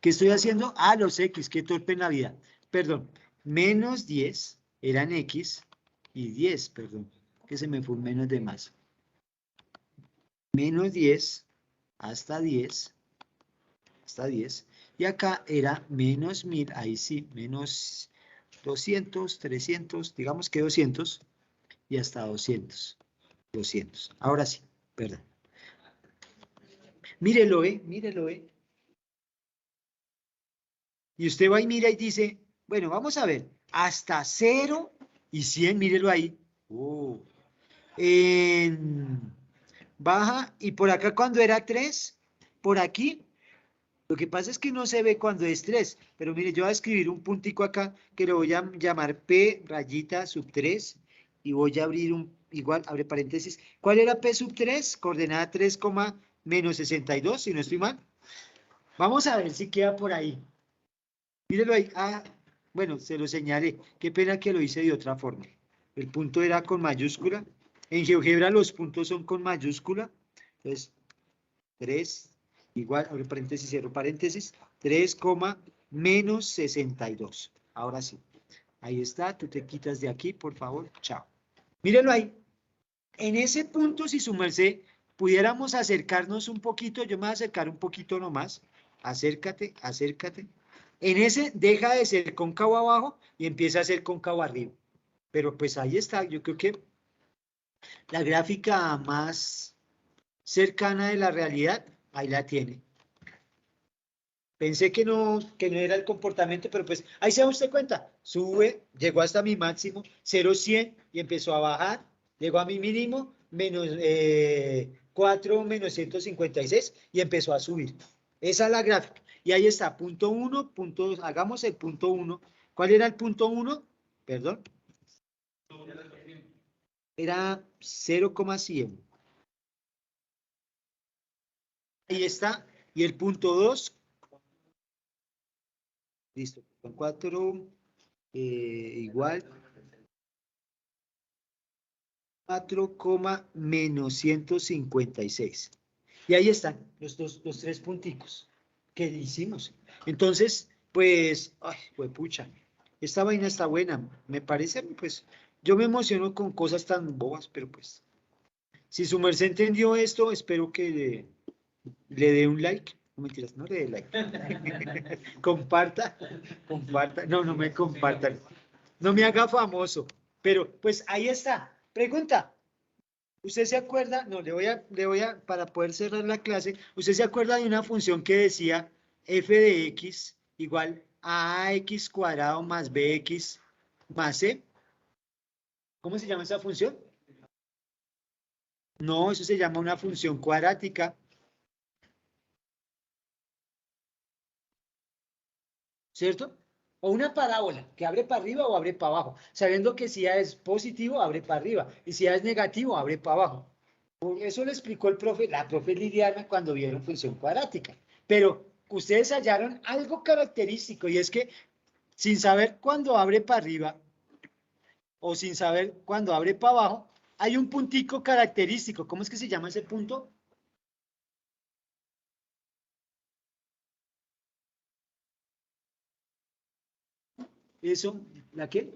¿Qué estoy haciendo? Ah, los X, qué torpe en la vida, perdón, -10 eran X y 10, perdón, que se me fue un menos de más. -10 hasta 10, y acá era -1000, ahí sí, -200, 300, digamos que 200, y hasta 200. Ahora sí, perdón. Mírelo, mírelo, Y usted va y mira y dice, bueno, vamos a ver, hasta 0 y 100, mírelo ahí. Baja, y por acá cuando era 3, por aquí, lo que pasa es que no se ve cuando es 3, pero mire, yo voy a escribir un puntico acá, que lo voy a llamar P rayita sub 3, y voy a abrir igual, abre paréntesis. ¿Cuál era P sub 3? Coordenada 3, -62, si no estoy mal. Vamos a ver si queda por ahí. Mírelo ahí. Ah, bueno, se lo señalé. Qué pena que lo hice de otra forma. El punto era con mayúscula. En GeoGebra los puntos son con mayúscula. Entonces, 3, igual, abre paréntesis, cierro paréntesis, 3, -62. Ahora sí. Ahí está, tú te quitas de aquí, por favor. Chao. Mírenlo ahí. En ese punto, si su merced, pudiéramos acercarnos un poquito, yo me voy a acercar un poquito nomás. Acércate, acércate. En ese deja de ser cóncavo abajo y empieza a ser cóncavo arriba. Pero pues ahí está, yo creo que la gráfica más cercana de la realidad, ahí la tiene. Pensé que no era el comportamiento, pero pues ahí se da usted cuenta. Sube, llegó hasta mi máximo, 0,100 y empezó a bajar. Llegó a mi mínimo, -4, -156 y empezó a subir. Esa es la gráfica. Y ahí está, punto 1, hagamos el punto 1. ¿Cuál era el punto 1? Perdón. Era 0,100. Ahí está. Y el punto 2, listo, con 4, igual 4, -156. Y ahí están los 3 punticos que hicimos. Entonces, pues, ay, pucha, esta vaina está buena. Me parece, pues, yo me emociono con cosas tan bobas, pero pues, si su merced entendió esto, espero que le dé un like. No mentiras, no le dé like. Comparta, comparta. No, no me compartan. No me haga famoso. Pero, pues, ahí está. Pregunta. ¿Usted se acuerda? No, para poder cerrar la clase, ¿usted se acuerda de una función que decía f de x igual a ax cuadrado más bx más c? ¿Cómo se llama esa función? No, eso se llama una función cuadrática. ¿Cierto? O una parábola, que abre para arriba o abre para abajo, sabiendo que si A es positivo, abre para arriba, y si A es negativo, abre para abajo. Eso le explicó la profe Liliana cuando vieron función cuadrática. Pero ustedes hallaron algo característico, y es que sin saber cuándo abre para arriba o sin saber cuándo abre para abajo, hay un puntico característico. ¿Cómo es que se llama ese punto? Eso, ¿la qué?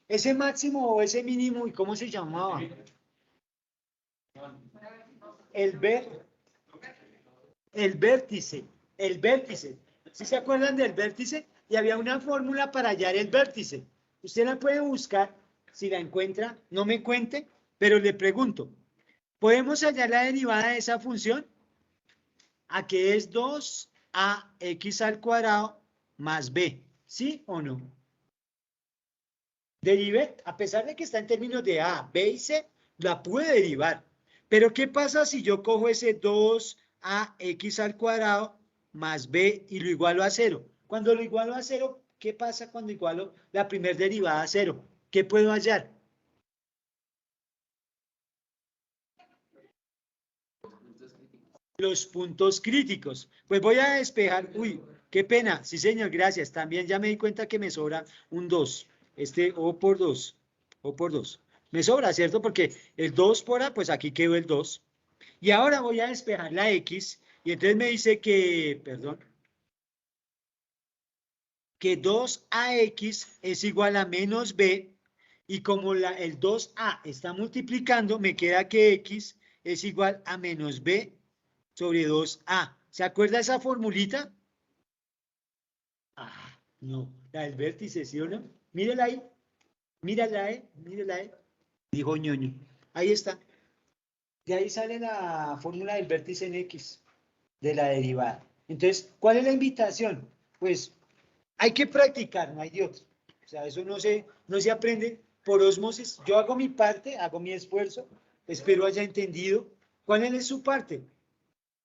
Ese máximo o ese mínimo, ¿y cómo se llamaba? El vértice, el vértice. ¿Sí se acuerdan del vértice? Y había una fórmula para hallar el vértice. Usted la puede buscar, si la encuentra, no me cuente, pero le pregunto, ¿podemos hallar la derivada de esa función? A que es 2ax al cuadrado más b, ¿sí o no? Derive, a pesar de que está en términos de a, b y c, la pude derivar. Pero ¿qué pasa si yo cojo ese 2ax al cuadrado más b y lo igualo a 0? Cuando lo igualo a 0, ¿qué pasa cuando igualo la primera derivada a 0? ¿Qué puedo hallar? Los puntos críticos. Pues voy a despejar. Uy, qué pena. Sí, señor, gracias. También ya me di cuenta que me sobra un 2. O por 2. O por 2. Me sobra, ¿cierto? Porque el 2 por A, pues aquí quedó el 2. Y ahora voy a despejar la X. Y entonces me dice que, perdón, que 2ax es igual a menos b. Y como el 2a está multiplicando, me queda que x es igual a menos b sobre 2a. ¿Se acuerda esa formulita? Ah, no, la del vértice, ¿sí o no? Mírala ahí, mírala ahí. Dijo ñoño. Ahí está. De ahí sale la fórmula del vértice en X, de la derivada. Entonces, ¿cuál es la invitación? Pues hay que practicar, no hay de otro. O sea, eso no se aprende por osmosis. Yo hago mi parte, hago mi esfuerzo, espero haya entendido. ¿Cuál es su parte?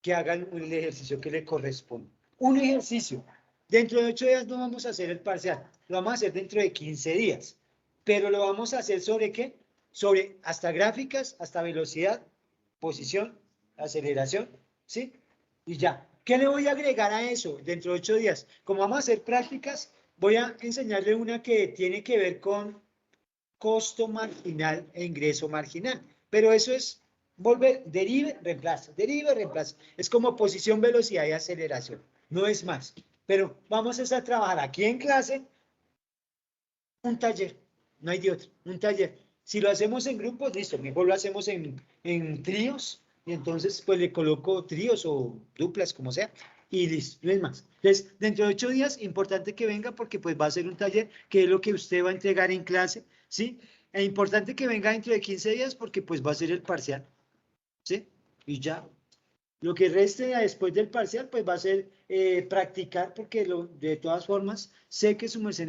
Que hagan el ejercicio que le corresponde. Un ejercicio. Dentro de 8 días no vamos a hacer el parcial, lo vamos a hacer dentro de 15 días. Pero lo vamos a hacer sobre qué? Sobre hasta gráficas, hasta velocidad, posición, aceleración, ¿sí? Y ya. ¿Qué le voy a agregar a eso dentro de 8 días? Como vamos a hacer prácticas, voy a enseñarle una que tiene que ver con costo marginal e ingreso marginal. Pero eso es volver, derive, reemplaza, derive, reemplaza. Es como posición, velocidad y aceleración. No es más. Pero vamos a trabajar aquí en clase un taller. No hay de otro. Un taller. Si lo hacemos en grupos, listo. Mejor lo hacemos en tríos. Y entonces pues le coloco tríos o duplas, como sea. Y listo, no es más. Entonces, dentro de 8 días, importante que venga porque pues va a ser un taller que es lo que usted va a entregar en clase, ¿sí? Es importante que venga dentro de 15 días porque pues va a ser el parcial, ¿sí? Y ya. Lo que reste después del parcial pues va a ser practicar porque de todas formas sé que su merced